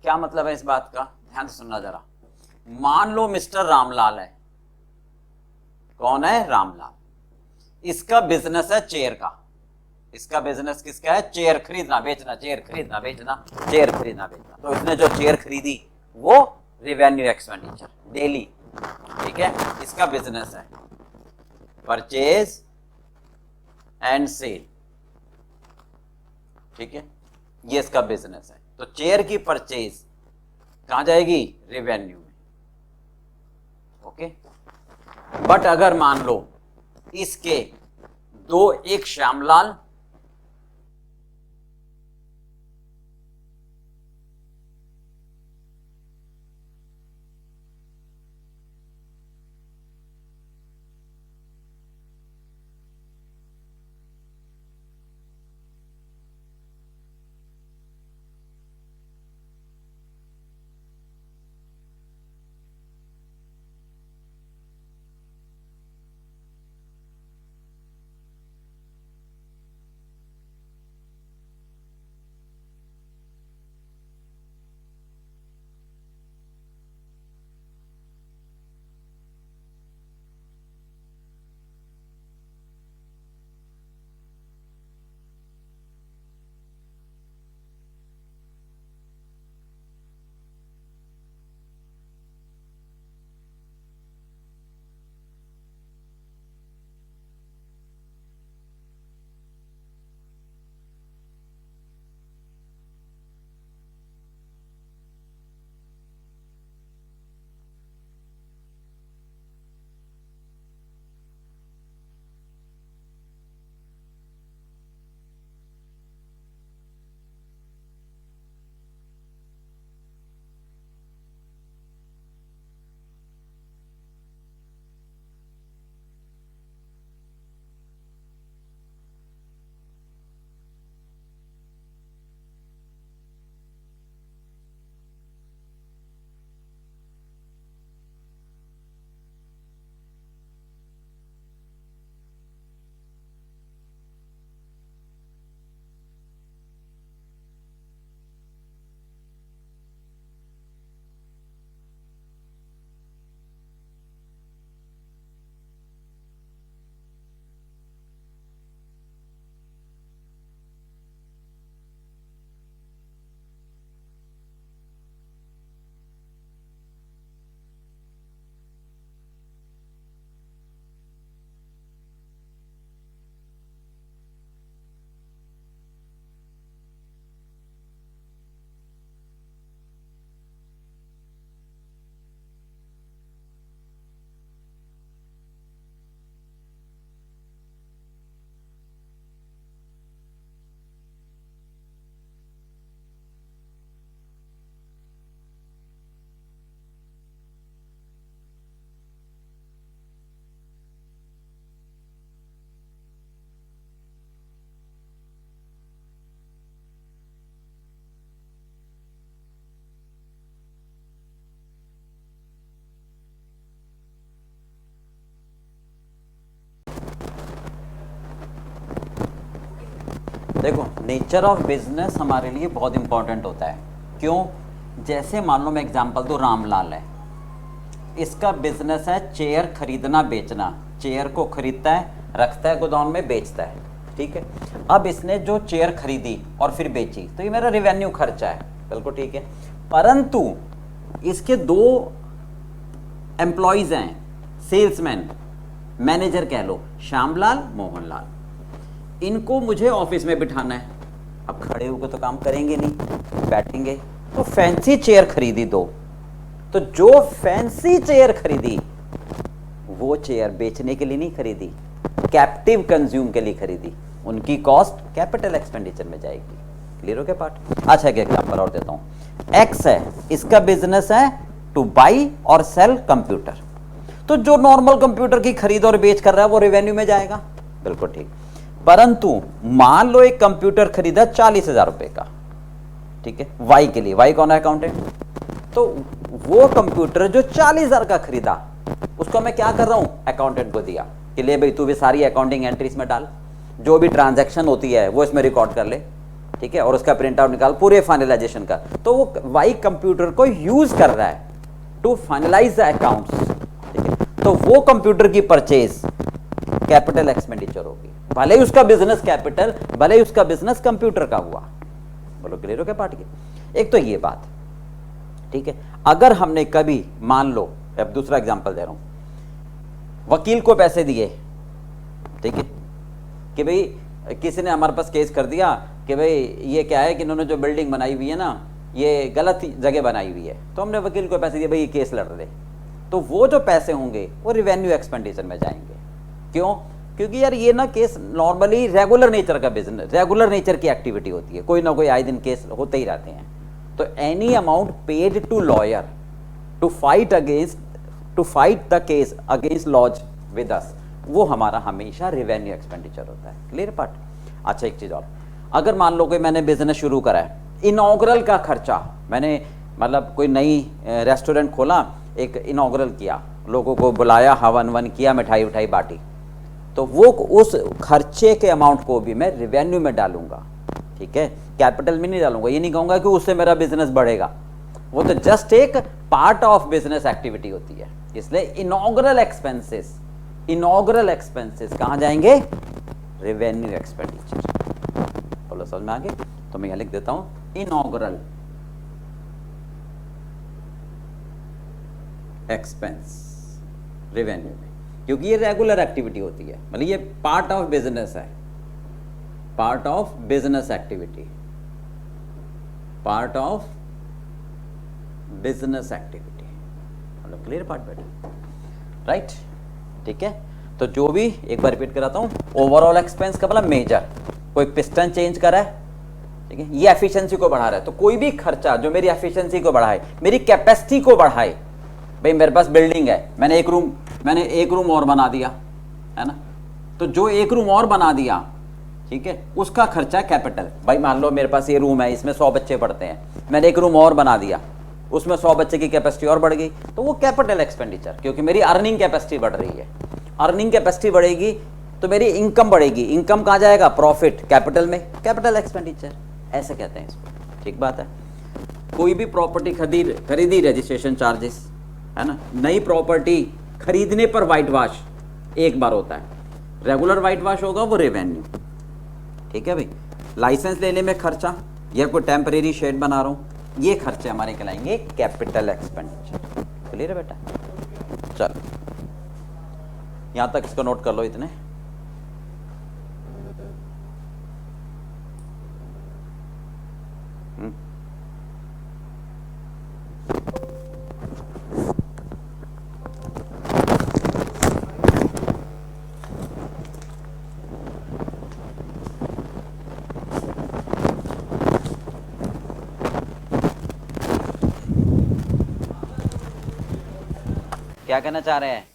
क्या मतलब है इस बात का, ध्यान से सुनना जरा। मान लो मिस्टर रामलाल है, कौन है, रामलाल, इसका बिजनेस है चेयर का, इसका बिजनेस किसका है, चेयर खरीदना बेचना, चेयर खरीदना बेचना, चेयर खरीदना बेचना। तो इसने जो चेयर खरीदी वो रेवेन्यू एक्सपेंडिचर डेली, ठीक है, इसका बिजनेस है, परचेज एंड सेल, ठीक है, ये इसका बिजनेस है। तो चेयर की परचेज कहां जाएगी, रेवेन्यू में। ओके, बट अगर मान लो इसके दो, एक श्यामलाल देखो नेचर ऑफ बिजनेस हमारे लिए बहुत इंपॉर्टेंट होता है। क्यों? जैसे मान लो मैं एग्जांपल दूं, रामलाल है, इसका बिजनेस है चेयर खरीदना बेचना। चेयर को खरीदता है, रखता है गोदाम में, बेचता है, ठीक है। अब इसने जो चेयर खरीदी और फिर बेची तो ये मेरा रेवेन्यू खर्चा है, बिल्कुल ठीक है। परंतु इसके दो एम्प्लॉयज हैं, सेल्समैन, मैनेजर कह लो, श्यामलाल, मोहनलाल। इनको मुझे ऑफिस में बिठाना है। अब खड़े होकर तो काम करेंगे नहीं, बैठेंगे। तो फैंसी चेयर खरीदी दो, तो जो फैंसी चेयर खरीदी वो चेयर बेचने के लिए नहीं खरीदी, कैप्टिव कंज्यूम के लिए खरीदी। उनकी कॉस्ट कैपिटल एक्सपेंडिचर में जाएगी। क्लियर हो गया पार्ट? अच्छा एक एग्जांपल और देता हूं। एक्स है, इसका बिजनेस है टू बाई और सेल कंप्यूटर। तो जो नॉर्मल कंप्यूटर की खरीद और बेच कर रहा है वो रेवेन्यू में जाएगा, बिल्कुल ठीक। परंतु मान लो एक कंप्यूटर खरीदा 40,000 रुपए का, ठीक है, वाई के लिए। वाई कौन है? अकाउंटेंट। तो वो कंप्यूटर जो 40,000 का खरीदा उसको मैं क्या कर रहा हूं? अकाउंटेंट को दिया कि ले भाई तू भी सारी अकाउंटिंग एंट्रीज में डाल, जो भी ट्रांजैक्शन होती है वो इसमें रिकॉर्ड कर ले, ठीक है, और उसका प्रिंट आउट निकाल पूरे फाइनलाइजेशन का। तो वो वाई कंप्यूटर को यूज कर रहा है टू फाइनलाइज द अकाउंट्स, ठीक है। तो वो कंप्यूटर की परचेज कैपिटल एक्सपेंडिचर होगी, भले ही उसका बिजनेस कैपिटल, भले ही उसका बिजनेस कंप्यूटर का हुआ। बोलो क्लियर हो क्या पार्ट की? एक तो ये बात, ठीक है। अगर हमने कभी मान लो, अब दूसरा एग्जांपल दे रहा हूं, वकील को पैसे दिए, ठीक है, कि भाई किसी ने हमारे पास केस कर दिया कि भाई ये क्या है कि इन्होंने जो बिल्डिंग बनाई हुई है ना ये गलत जगह बनाई हुई है, तो हमने वकील को पैसे दिए, भाई ये केस लड़ रहे। तो वो जो पैसे होंगे वो रिवेन्यू एक्सपेंडिचर में जाएंगे। क्यों? क्योंकि यार ये ना केस नॉर्मली रेगुलर नेचर का बिजनेस, रेगुलर नेचर की एक्टिविटी होती है, कोई ना कोई आए दिन केस होते ही रहते हैं। तो any amount paid to lawyer to fight the case against laws with us, वो हमारा हमेशा रेवेन्यू एक्सपेंडिचर होता है। Clear part? अच्छा एक चीज और, अगर मान लो कि मैंने बिजनेस शुरू करा है, इनॉग्रल का खर्चा, मैंने मतलब कोई नई रेस्टोरेंट खोला, एक इनॉग्रल किया, लोगों को बुलाया, हवन वन किया, मिठाई उठाई बांटी, तो वो उस खर्चे के अमाउंट को भी मैं रेवेन्यू में डालूंगा, ठीक है, कैपिटल में नहीं डालूंगा। ये नहीं कहूंगा कि उससे मेरा बिजनेस बढ़ेगा, वो तो जस्ट एक पार्ट ऑफ बिजनेस एक्टिविटी होती है। इसलिए इनॉग्रल एक्सपेंसेस कहां जाएंगे? Revenue expenditure. बोलो समझ में आ गया? तो मैं यहां लिख देता हूं इनॉग्रल एक्सपेंस रेवेन्यू में, क्योंकि ये रेगुलर एक्टिविटी होती है, मतलब ये पार्ट ऑफ बिजनेस है, part of business activity, part of business activity. मतलब क्लियर पार्ट बेटा? राइट, ठीक है। तो जो भी, एक बार रिपीट कराता हूं, ओवरऑल एक्सपेंस का मतलब मेजर, कोई पिस्टन चेंज करा है, ठीक है, ये एफिशिएंसी को बढ़ा रहा है, तो कोई भी खर्चा जो मेरी एफिशिएंसी को बढ़ाए, मेरी कैपेसिटी को बढ़ाए। भाई मेरे पास बिल्डिंग है, मैंने एक रूम और बना दिया, है ना, तो जो एक रूम और बना दिया, ठीक है, उसका खर्चा कैपिटल। भाई मान लो मेरे पास ये रूम है, इसमें 100 बच्चे पढ़ते हैं, मैंने एक रूम और बना दिया, उसमें 100 बच्चे की कैपेसिटी और बढ़ गई, तो वो कैपिटल एक्सपेंडिचर, क्योंकि मेरी अर्निंग कैपेसिटी बढ़ रही है। अर्निंग कैपेसिटी बढ़ेगी तो मेरी इनकम बढ़ेगी, इनकम कहाँ जाएगा? प्रॉफिट, कैपिटल में, कैपिटल एक्सपेंडिचर ऐसे कहते हैं इसको, ठीक बात है। कोई भी प्रॉपर्टी खरीदी, रजिस्ट्रेशन चार्जेस, है ना, नई प्रॉपर्टी खरीदने पर वाइट वॉश एक बार होता है, रेगुलर वाइट वॉश होगा वो रेवेन्यू, ठीक है भाई। लाइसेंस लेने में खर्चा, या कोई टेम्परेरी शेड बना रहा हूँ, ये खर्चे हमारे कहलाएंगे कैपिटल एक्सपेंडिचर। क्लियर है बेटा? चलो यहां तक इसको नोट कर लो इतने। क्या कहना चाह रहे हैं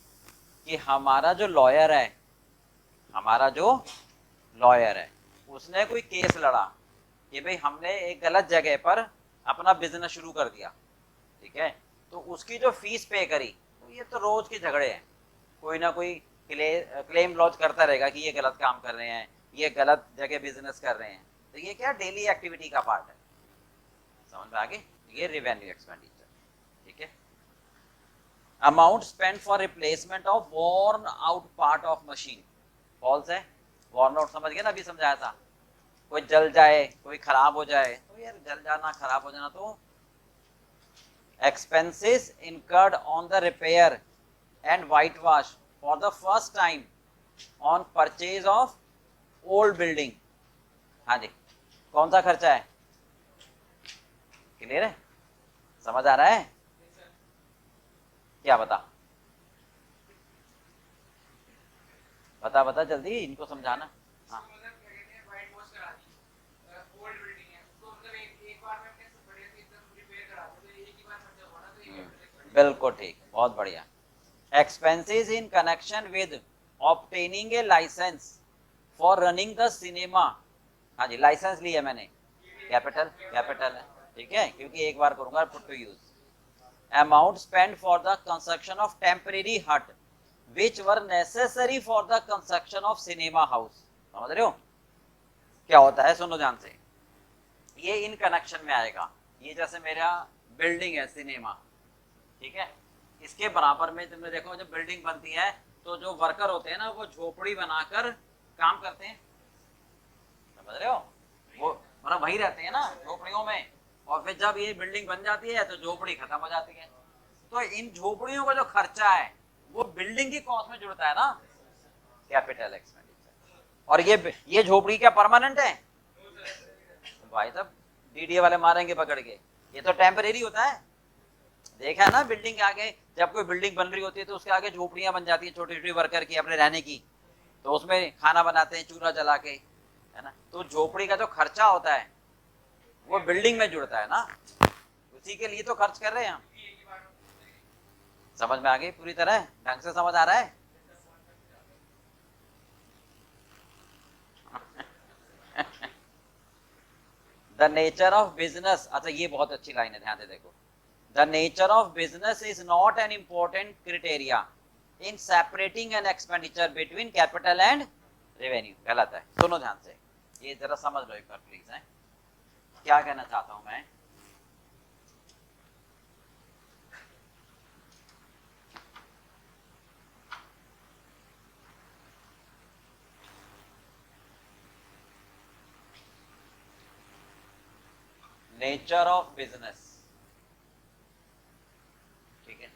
कि हमारा जो लॉयर है, उसने कोई केस लड़ा कि भाई हमने एक गलत जगह पर अपना बिजनेस शुरू कर दिया, ठीक है, तो उसकी जो फीस पे करी, तो ये तो रोज के झगड़े हैं, कोई ना कोई क्लेम लॉन्च करता रहेगा कि ये गलत काम कर रहे हैं, ये गलत जगह बिजनेस कर रहे हैं, तो ये क्या डेली एक्टिविटी का पार्ट है, समझ में आ गई, ये रेवेन्यू एक्सपेंडिचर, ठीक है। Amount spend for replacement of worn out part of machine, false है, वॉर्न आउट समझ गए ना, अभी समझाया था, कोई जल जाए, कोई खराब हो जाए, तो यार जल जाना खराब हो जाना तो expenses incurred on the repair and whitewash for the first time on purchase of old building। हाँ जी, कौन सा खर्चा है, क्लियर है, समझ आ रहा है, क्या बता बता बता जल्दी, इनको समझाना। हाँ बिल्कुल ठीक, बहुत बढ़िया। Expenses in connection with obtaining a licence for running the cinema, हाँ जी लाइसेंस लिया मैंने, कैपिटल कैपिटल है, ठीक है, क्योंकि एक बार करूंगा put to use. Amount spend for the construction of temporary hut which were necessary for the construction of cinema house, समझ रहे हो क्या होता है, सुनो ध्यान से, ये इन कनेक्शन में आएगा, ये जैसे मेरा बिल्डिंग है सिनेमा, ठीक है, इसके बराबर में तुमने देखो जब बिल्डिंग बनती है तो जो वर्कर होते हैं ना वो झोपड़ी बनाकर काम करते हैं, समझ रहे हो, वो मतलब वही रहते हैं ना झोपड़ियों में, और फिर जब ये बिल्डिंग बन जाती है तो झोपड़ी खत्म हो जाती है, तो इन झोपड़ियों का जो खर्चा है वो बिल्डिंग की कॉस्ट में जुड़ता है ना, कैपिटल एक्सपेंडिचर। और ये झोपड़ी क्या परमानेंट है भाई साहब, डीडीए वाले मारेंगे पकड़ के, ये तो टेम्परेरी होता है, देखा है ना बिल्डिंग के आगे, जब कोई बिल्डिंग बन रही होती है तो उसके आगे झोपड़ियां बन जाती है छोटी छोटी वर्कर की अपने रहने की, तो उसमें खाना बनाते हैं चूल्हा जला के, है ना, तो झोपड़ी का जो खर्चा होता है वो बिल्डिंग में जुड़ता है ना, उसी के लिए तो खर्च कर रहे हैं हम, समझ में आ गई पूरी तरह, ढंग से समझ आ रहा है। द नेचर ऑफ बिजनेस, अच्छा ये बहुत अच्छी लाइन है, ध्यान से देखो, the nature of business is not an important criteria in separating an expenditure between capital and revenue, गलत है, सुनो ध्यान से, ये जरा समझ लो एक बार प्लीज, है क्या कहना चाहता हूं मैं, नेचर ऑफ बिजनेस, ठीक है,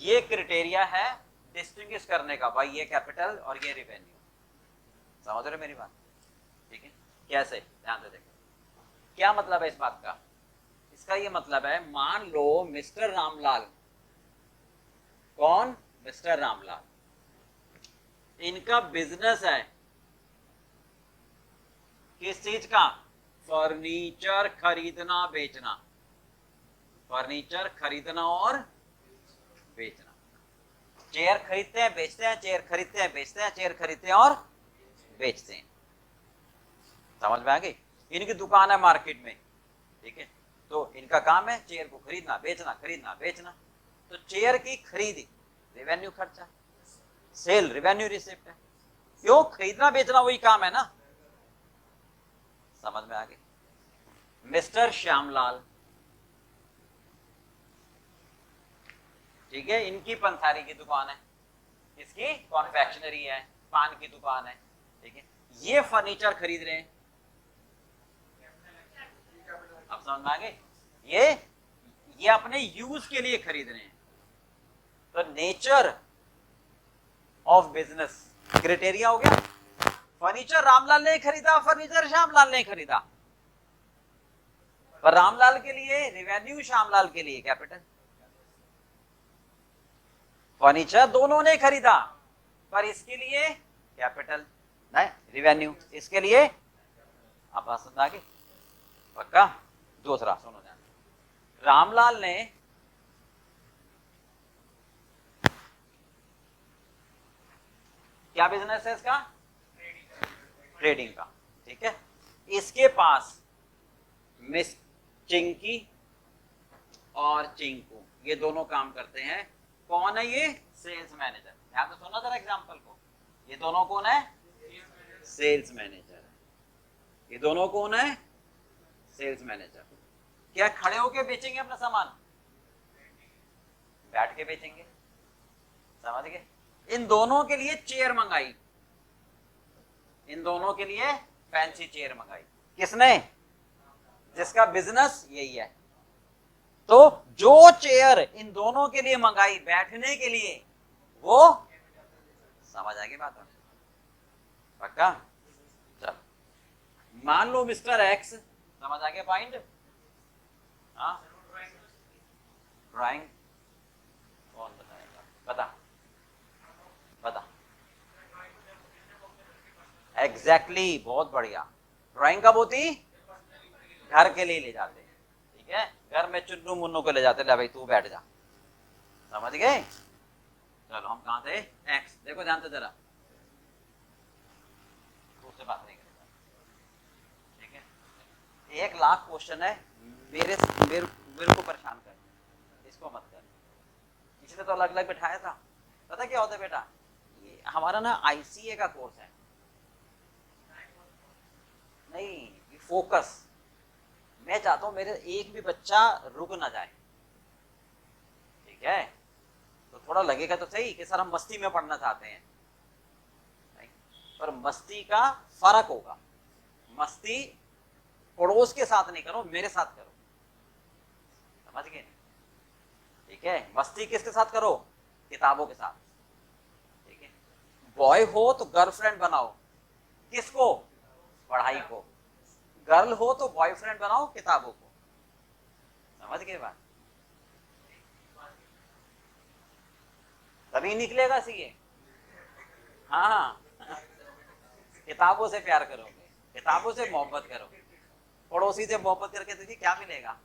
ये क्रिटेरिया है डिस्टिंग्विश करने का, भाई ये कैपिटल और ये रेवेन्यू, समझ रहे मेरी बात, ठीक है, कैसे, ध्यान से देखो, क्या मतलब है इस बात का, इसका ये मतलब है, मान लो मिस्टर रामलाल, कौन, मिस्टर रामलाल, इनका बिजनेस है किस चीज का, फर्नीचर खरीदना बेचना, फर्नीचर खरीदना और बेचना, चेयर खरीदते हैं बेचते हैं, चेयर खरीदते हैं बेचते हैं, चेयर खरीदते हैं और बेचते हैं, समझ में आ गई, इनकी दुकान है मार्केट में, ठीक है, तो इनका काम है चेयर को खरीदना बेचना, तो चेयर की खरीदी रेवेन्यू खर्चा, सेल रेवेन्यू रिसिप्ट है, क्यों, खरीदना बेचना वही काम है ना, समझ में आ गई। मिस्टर श्यामलाल, ठीक है, इनकी पंसारी की दुकान है, इसकी कॉन्फेक्शनरी है, पान की दुकान है, ठीक है, ये फर्नीचर खरीद रहे हैं, अब समझ में आ गए, ये अपने यूज के लिए खरीद रहे हैं, तो नेचर ऑफ बिजनेस क्राइटेरिया हो गया, फर्नीचर रामलाल ने खरीदा, फर्नीचर श्यामलाल ने खरीदा, पर रामलाल के लिए रेवेन्यू, श्यामलाल के लिए कैपिटल, फर्नीचर दोनों ने खरीदा पर इसके लिए कैपिटल नहीं रेवेन्यू, इसके लिए, अब बात समझ आ गई, पक्का। दूसरा सुनो ध्यान, रामलाल ने क्या बिजनेस है इसका, ट्रेडिंग का, ठीक है, इसके पास मिस चिंकी और चिंकू ये दोनों काम करते हैं, कौन है ये, सेल्स मैनेजर, ध्यान से सुनना जरा एग्जांपल को, ये दोनों कौन है, सेल्स मैनेजर है, ये दोनों कौन है? Sales manager. क्या खड़े होके बेचेंगे अपना सामान? बैठ के बेचेंगे। समझ गए? इन दोनों के लिए चेयर मंगाई, इन दोनों के लिए फैंसी चेयर मंगाई। किसने? जिसका बिजनेस यही है। तो जो चेयर इन दोनों के लिए मंगाई बैठने के लिए, वो समझ आ गई बात? पक्का? चल, मान लो मिस्टर एक्स, समझ आ गया पॉइंट? हाँ, ड्राइंग कौन बताएगा? बता बता। एग्जैक्टली, बहुत बढ़िया। ड्राइंग कब होती? घर के लिए ले जाते, ठीक है, घर में चुन्नू मुन्नू को ले जाते, ले भाई तू बैठ जा। समझ गए? चलो हम कहां थे? एक्स। देखो ध्यान से जरा, उससे बात नहीं करेगा, ठीक है? 1,00,000 क्वेश्चन है, मेरे मेरे मेरे को परेशान कर, इसको मत कर। इसलिए तो अलग अलग बैठाया था। पता क्या होता है बेटा, ये हमारा ना आईसीए का कोर्स है, नहीं फोकस। मैं चाहता हूं मेरे एक भी बच्चा रुक ना जाए, ठीक है? तो थोड़ा लगेगा तो सही कि सर हम मस्ती में पढ़ना चाहते हैं, नहीं, पर मस्ती का फर्क होगा। मस्ती पड़ोस के साथ नहीं करो, मेरे साथ करो। समझ गए? ठीक है? मस्ती किसके साथ करो? किताबों के साथ, ठीक है? बॉय हो तो गर्लफ्रेंड बनाओ, किसको? पढ़ाई को। गर्ल हो तो बॉयफ्रेंड बनाओ, किताबों को। समझ गए बात? तभी निकलेगा सीए। हाँ, किताबों से प्यार करोगे, किताबों से मोहब्बत करोगे, पड़ोसी से मोहब्बत करके तुझे क्या मिलेगा?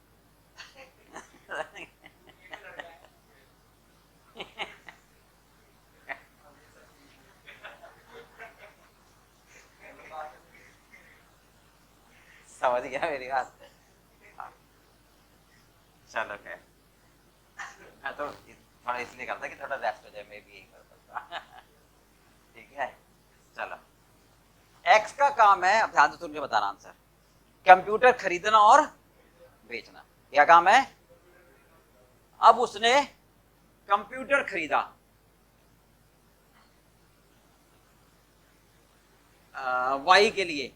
समझ गया मेरी बात? हाँ। चलो खैर, मैं तो थोड़ा इसलिए करता कि थोड़ा रेस्ट हो जाए, मैं भी यही करता। ठीक है? चलो, एक्स का काम है, अब ध्यान से सुन के बताना आंसर, कंप्यूटर खरीदना और बेचना। क्या काम है? अब उसने कंप्यूटर खरीदा, वाई के लिए,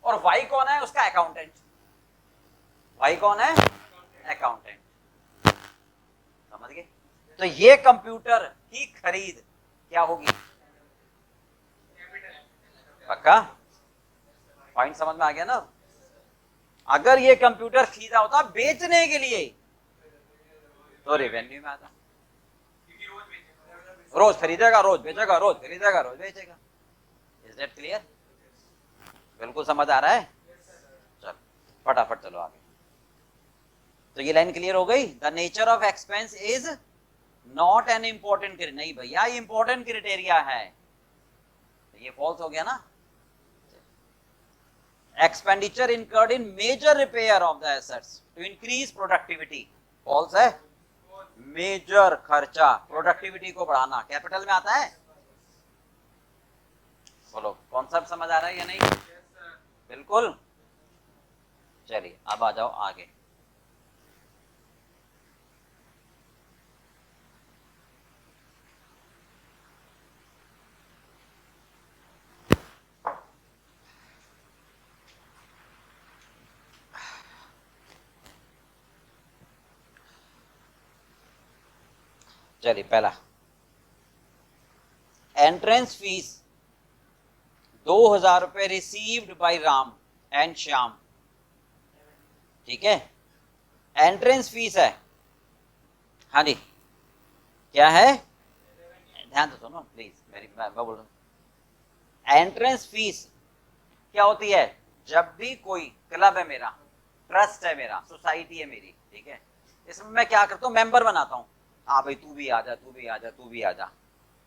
और वाई कौन है? उसका अकाउंटेंट। वाई कौन है? अकाउंटेंट। समझ गए? तो ये कंप्यूटर की खरीद क्या होगी? पक्का? पॉइंट समझ में आ गया ना? अगर ये कंप्यूटर खरीदा होता बेचने के लिए तो रेवेन्यू में आता। रोज खरीदेगा, रोज बेचेगा, रोज खरीदेगा, रोज बेचेगा। Is that clear? बिल्कुल समझ आ रहा है? चलो फटाफट चलो आगे। तो ये लाइन क्लियर हो गई? The nature of expense is not an important, नहीं भैया इंपॉर्टेंट क्राइटेरिया है। तो ये फॉल्स हो गया ना? Expenditure incurred in major repair of the assets to increase productivity, false है। मेजर खर्चा प्रोडक्टिविटी को बढ़ाना कैपिटल में आता है। बोलो कॉन्सेप्ट समझ आ रहा है या नहीं? बिल्कुल। चलिए अब आ जाओ आगे। चलिए पहला, एंट्रेंस फीस 2,000 रुपए received by Ram and Shyam. ठीक है? एंट्रेंस फीस है। हाँ जी, क्या है? ध्यान से सुनो प्लीज, मेरी मैं बोल रहा हूं। एंट्रेंस फीस क्या होती है? जब भी कोई क्लब है मेरा, ट्रस्ट है मेरा, सोसाइटी है मेरी, ठीक है, इसमें मैं क्या करता हूँ? मेंबर बनाता हूँ। हाँ भाई तू भी आ जा, तू भी आ जा, तू भी आ जा।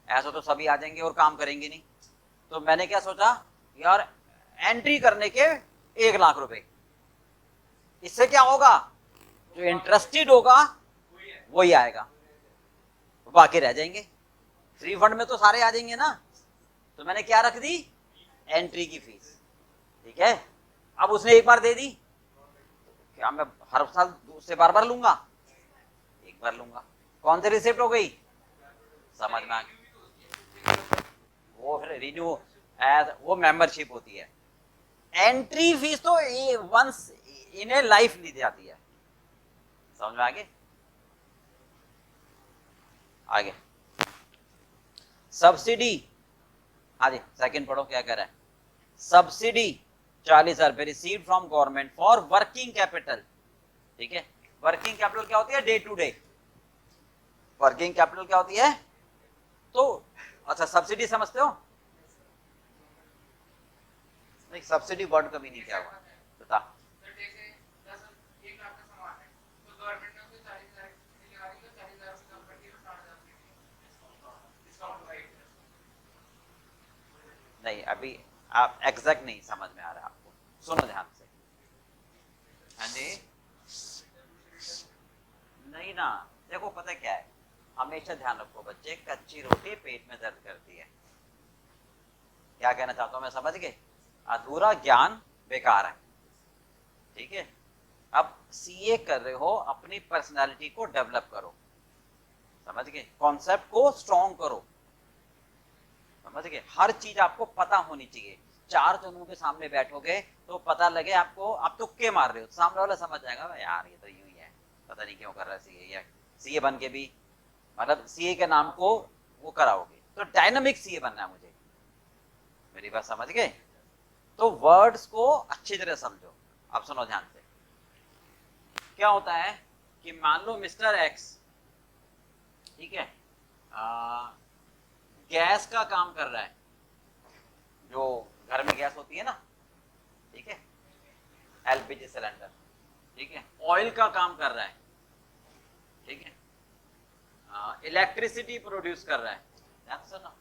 ऐसा तो सभी आ जाएंगे और काम करेंगे नहीं। तो मैंने क्या सोचा यार, एंट्री करने के 1,00,000 रुपए। इससे क्या होगा? जो इंटरेस्टेड होगा वही आएगा, बाकी रह जाएंगे। फ्री फंड में तो सारे आ जाएंगे ना। तो मैंने क्या रख दी? एंट्री की फीस। ठीक है, अब उसने एक बार दे दी, क्या मैं हर साल उससे बार बार लूंगा? एक बार लूंगा। कौन सी रिसिप्ट हो गई? समझ में आ गई? वो फिर रिन्यू एज वो मेंबरशिप होती है। एंट्री फीस तो वंस इन ए लाइफ ली जाती है। समझ में आगे? आगे सब्सिडी, हाँ जी सेकंड पढ़ो क्या कह रहा है। सब्सिडी 40,000 रुपए receive from government for working capital. ठीक है, वर्किंग कैपिटल क्या होती है? Day to day working capital क्या होती है? तो अच्छा सब्सिडी समझते हो? नहीं, सब्सिडी वर्ड कभी नहीं क्या हुआ, बता। नहीं, अभी आप एग्जैक्ट नहीं समझ में आ रहा आपको, सुनो ध्यान से। हाँ जी, नहीं ना, देखो पता क्या है, हमेशा ध्यान रखो बच्चे, कच्ची रोटी पेट में दर्द करती है। क्या कहना चाहता हूं मैं, समझ गए? अधूरा ज्ञान बेकार है। ठीक है, अब सीए कर रहे हो, अपनी पर्सनालिटी को डेवलप करो। समझ गए? कॉन्सेप्ट को स्ट्रॉन्ग करो। समझ गए? हर चीज आपको पता होनी चाहिए। चार जनों के सामने बैठोगे तो पता लगे आपको, आप तुक्के मार रहे हो, सामने वाला समझ जाएगा यार ये तो यूं ही है, पता नहीं क्यों कर रहा है सीए, या सीए बन के भी मतलब सीए के नाम को वो कराओगे। तो डायनामिक सीए बनना है मुझे, मेरी बात समझ गए? तो वर्ड्स को अच्छी तरह समझो। अब सुनो ध्यान से, क्या होता है कि मान लो मिस्टर एक्स, ठीक है, गैस का काम कर रहा है, जो घर में गैस होती है ना, ठीक है, एलपीजी सिलेंडर, ठीक है, ऑयल का काम कर रहा है, ठीक है, इलेक्ट्रिसिटी प्रोड्यूस कर रहा है। ध्यान से सुनो,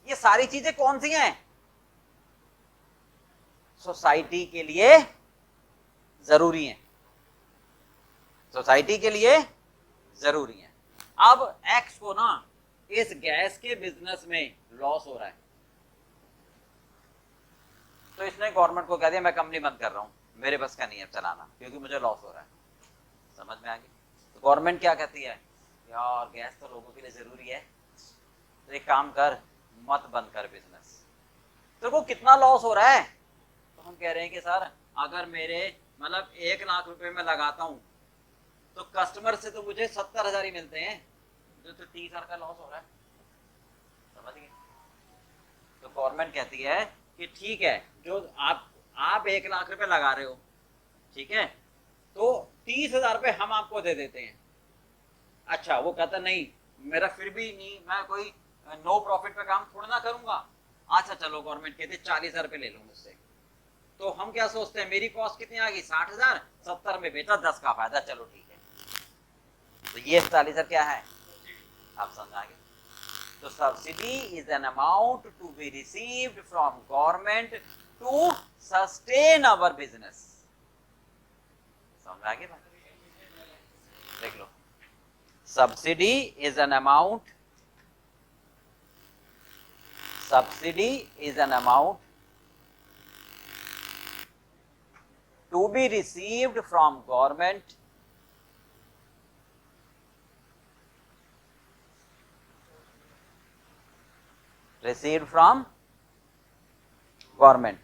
ये सारी चीजें कौन सी हैं? सोसाइटी के लिए जरूरी हैं, सोसाइटी के लिए जरूरी है। अब एक्स को ना इस गैस के बिजनेस में लॉस हो रहा है, तो इसने गवर्नमेंट को कह दिया मैं कंपनी बंद कर रहा हूं, मेरे बस का नहीं है चलाना क्योंकि मुझे लॉस हो रहा है। समझ में आ गई? तो गवर्नमेंट क्या कहती है, यार गैस तो लोगों के लिए जरूरी है, तो एक काम कर, मत बंद कर बिजनेस। तेरे को कितना लॉस हो रहा है? तो हम कह रहे हैं कि सर अगर मेरे मतलब 1 लाख रुपए में लगाता हूं तो कस्टमर से तो मुझे 70,000 ही मिलते हैं, जो तो 30,000 का लॉस हो रहा है। समझ गए? तो गवर्नमेंट कहती है कि ठीक है, जो आप 1 लाख रुपए लगा रहे हो, ठीक है, तो 30,000 रुपए हम आपको दे देते हैं। अच्छा, वो कहता नहीं मेरा फिर भी नहीं, मैं कोई नो प्रॉफिट पे काम थोड़ा ना करूंगा। अच्छा चलो, गवर्नमेंट कहती है 40,000 रुपए ले लो मुझसे। तो हम क्या सोचते हैं, मेरी कॉस्ट कितनी आ गई 60,000, 70 में बेचा, 10 का फायदा, चलो ठीक है। तो ये 40,000 क्या है, आप समझ गए? तो subsidy is an amount to be received from government to sustain our business. समझ आ गई बात? देख लो, subsidy is an amount, subsidy is an amount to be received from government received from government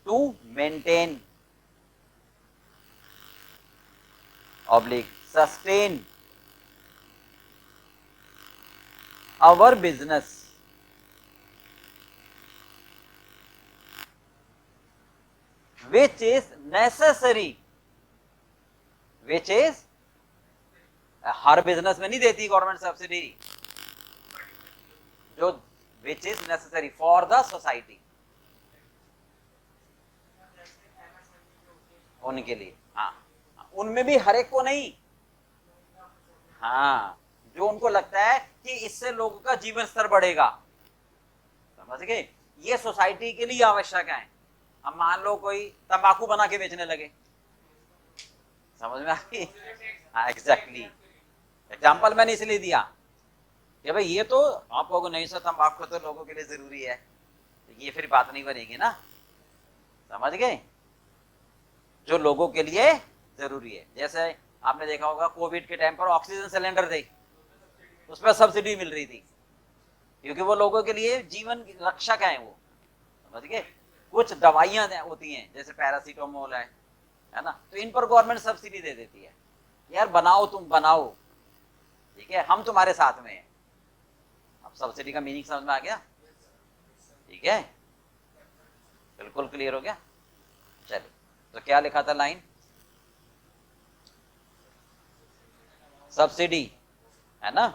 to maintain oblique sustain our business which is necessary, which is her business में नहीं देती government subsidy, जो which is necessary for the society, उनके लिए। हाँ, उनमें भी हर एक को नहीं, हाँ, जो उनको लगता है कि इससे लोगों का जीवन स्तर बढ़ेगा। समझ गए? ये सोसाइटी के लिए आवश्यक है। अब मान लो कोई तंबाकू बना के बेचने लगे, समझ में आ गई? हाँ एग्जैक्टली, एग्जाम्पल मैंने इसलिए दिया कि भाई ये तो आप लोगों नहीं सर तंबाकू तो लोगों के लिए जरूरी है, तो ये फिर बात नहीं बनेगी ना। समझ गए, जो लोगों के लिए जरूरी है। जैसे आपने देखा होगा कोविड के टाइम पर ऑक्सीजन सिलेंडर थे, उस पर सब्सिडी मिल रही थी, क्योंकि वो लोगों के लिए जीवन रक्षक है वो, समझ गए। कुछ दवाइयां होती हैं जैसे पैरासीटामोल है ना, तो इन पर गवर्नमेंट सब्सिडी दे देती है, यार बनाओ, तुम बनाओ, ठीक है, हम तुम्हारे साथ में हैं। अब सब्सिडी का मीनिंग समझ में आ गया, ठीक है, बिल्कुल क्लियर हो गया। चलिए, तो क्या लिखा था लाइन, सब्सिडी, है ना,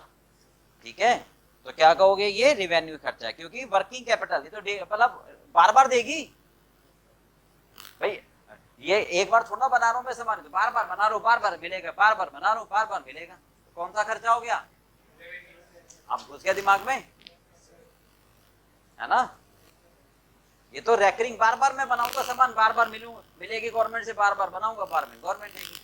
ठीक है। तो क्या कहोगे, ये रिवेन्यू खर्चा है, क्योंकि वर्किंग कैपिटल ये तो मतलब बार बार देगी भाई, ये एक बार थोड़ा बना रहा हूं मैं सामान, तो बार बार बना रहा हूं, बार बार मिलेगा, बार बार बना रहा हूं, बार बार मिलेगा, तो कौन सा खर्चा हो गया, अब घुस गया दिमाग में, है ना। ये तो रैकरिंग, बार बार मैं बनाऊंगा सामान, बार बार मिलेगी गवर्नमेंट से, बार बार बनाऊंगा, बार में गवर्नमेंट देगी।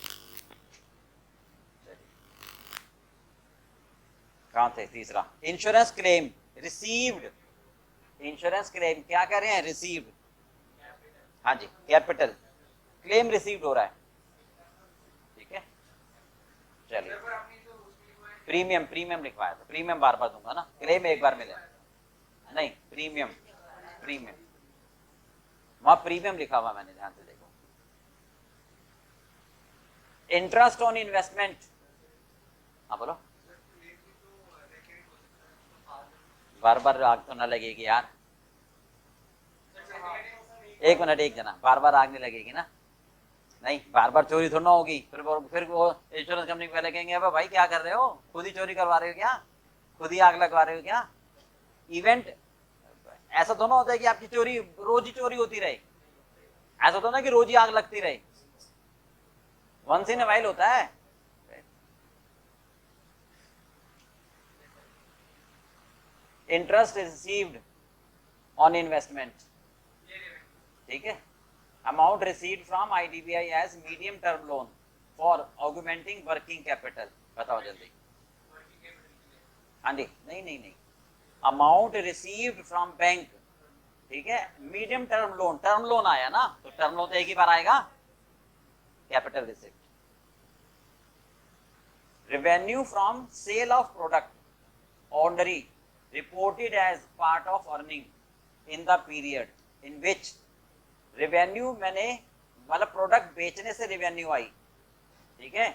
कहां थे, तीसरा, insurance claim received, insurance claim क्या कह रहे हैं, रिसीव्ड, हाँ जी, कैपिटल क्लेम रिसीव्ड हो रहा है, ठीक है। चलिए, प्रीमियम, प्रीमियम लिखवाया था, प्रीमियम बार बार दूंगा ना, क्लेम एक बार मिले, नहीं प्रीमियम, प्रीमियम वहां प्रीमियम लिखा हुआ मैंने, ध्यान से देखो। इंटरेस्ट ऑन इन्वेस्टमेंट, हाँ बोलो, बार बार आग तो ना लगेगी यार, एक मिनट, एक जना, बार बार आग नहीं लगेगी ना, नहीं बार बार चोरी थोड़ा होगी, फिर वो इंश्योरेंस कंपनी पहले कहेंगे भाई क्या कर रहे हो, खुद ही चोरी करवा रहे हो क्या, खुद ही आग लगवा रहे हो क्या। इवेंट ऐसा तो ना होता है कि आपकी चोरी रोज ही चोरी होती रहे, ऐसा तो ना कि रोज ही आग लगती रहे, वंस इन अ वाइल होता है। इंटरेस्ट रिसीव्ड ऑन इन्वेस्टमेंट, ठीक है, amount received from IDBI as medium term loan for augmenting working capital, बताओ जल्दी, हाँ जी, नहीं नहीं नहीं, अमाउंट रिसीव्ड फ्रॉम बैंक, ठीक है, मीडियम टर्म लोन आया ना, तो टर्म लोन तो एक ही बार आएगा, capital receipt, revenue from sale of product ordinary reported as part of earning in the period in which, revenue मैंने मतलब प्रोडक्ट बेचने से रेवेन्यू आई, ठीक है,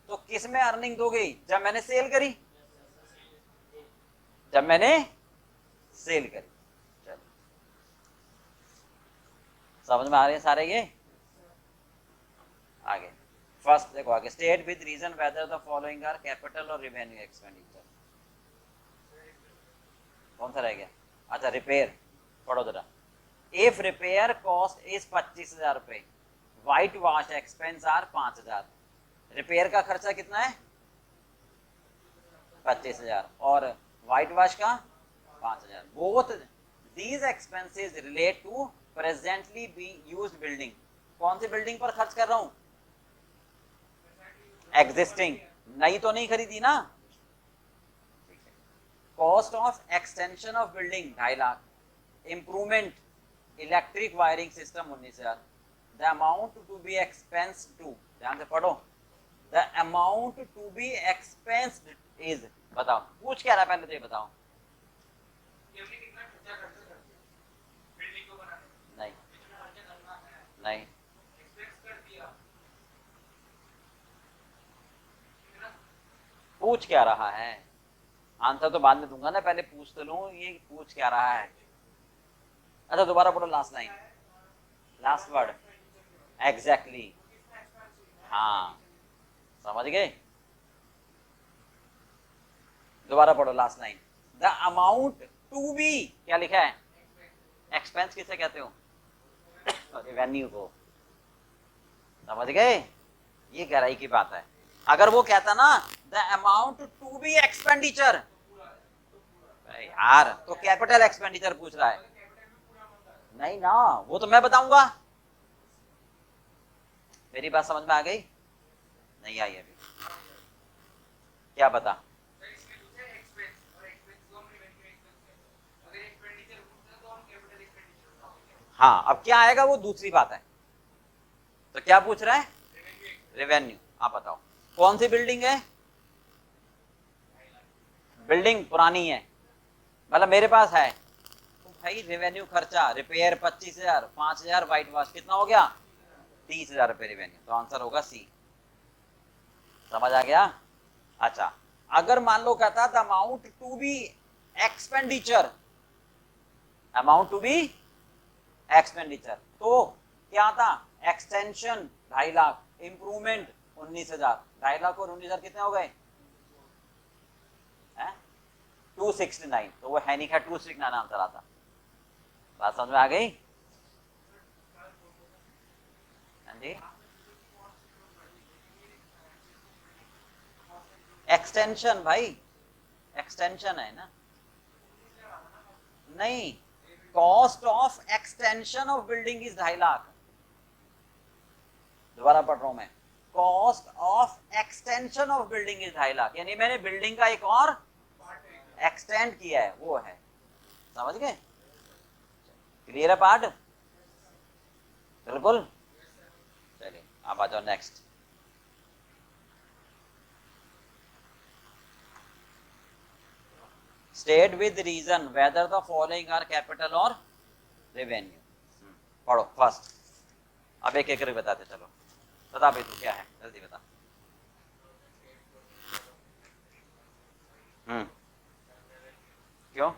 तो किस में अर्निंग दो गई, जब मैंने सेल करी, जब मैंने सेल करी। चलो, समझ में आ रहे हैं सारे ये, आगे फर्स्ट देखो, आगे state with reason whether the following are capital और रेवेन्यू एक्सपेंडिचर, कौन सा रह गया, अच्छा रिपेयर, पढ़ो जरा, इफ रिपेयर कॉस्ट इज 25,000 रुपए, white wash expense are 5,000, repair का खर्चा कितना है 25,000 और व्हाइट वॉश का 5,000, both these expenses relate to presently being used building, कौन सी बिल्डिंग पर खर्च कर रहा हूं, एग्जिस्टिंग, नई तो नहीं खरीदी ना, cost of extension of building 2.5 lakh, improvement electric wiring system 19,000, the amount to be expense to, ध्यान से पढ़ो, the amount to be expensed is, बताओ पूछ क्या रहा है पहले तो ये बताओ, नहीं नहीं, पूछ क्या रहा है, आंसर तो बाद में दूंगा ना, पहले पूछ तो लूं ये पूछ क्या रहा है। अच्छा दोबारा बोलो last line, last word, exactly, हाँ समझ गए, दोबारा पढ़ो last line, the amount to be, क्या लिखा है, एक्सपेंस किसे कहते हो, रेवेन्यू को, समझ गए, ये गहराई की बात है। अगर वो कहता ना the amount to be expenditure, यार तो कैपिटल एक्सपेंडिचर पूछ रहा है, नहीं ना, वो तो मैं बताऊंगा, मेरी बात समझ में आ गई, नहीं आई अभी, क्या बता, हाँ, अब क्या आएगा वो दूसरी बात है। तो क्या पूछ रहा है? रेवेन्यू। आप बताओ कौन सी बिल्डिंग है? बिल्डिंग पुरानी है, मतलब मेरे पास है तो भाई रेवेन्यू खर्चा रिपेयर 25,000, 5,000 वाइट वॉश, कितना हो गया? 30,000 रुपए रेवेन्यू। तो आंसर होगा सी। समझ आ गया? अच्छा, अगर मान लो कहता था amount to be expenditure, amount to be expenditure, तो क्या था? एक्सटेंशन 2.5 लाख, इंप्रूवमेंट 19,000, 2.5 लाख और 19,000 कितने हो गए? 269। तो वो है नहीं, खैर 269 आंसर आता। बात समझ में आ गई? हाँ जी, एक्सटेंशन भाई, एक्सटेंशन है ना। नहीं, cost of extension of building is 2.5 lakh. दोबारा पढ़ रहा हूं मैं, cost of extension of building is 2.5 lakh, यानी मैंने बिल्डिंग का एक और एक्सटेंड किया है, वो है। समझ गए? क्लियर है पार्ट? बिल्कुल। चलिए आप आ जाओ next. State with reason whether the following are capital और रेवेन्यू। पढ़ो फर्स्ट। अब एक एक करके बताते चलो। बता भाई तू क्या है, जल्दी बता। क्यों?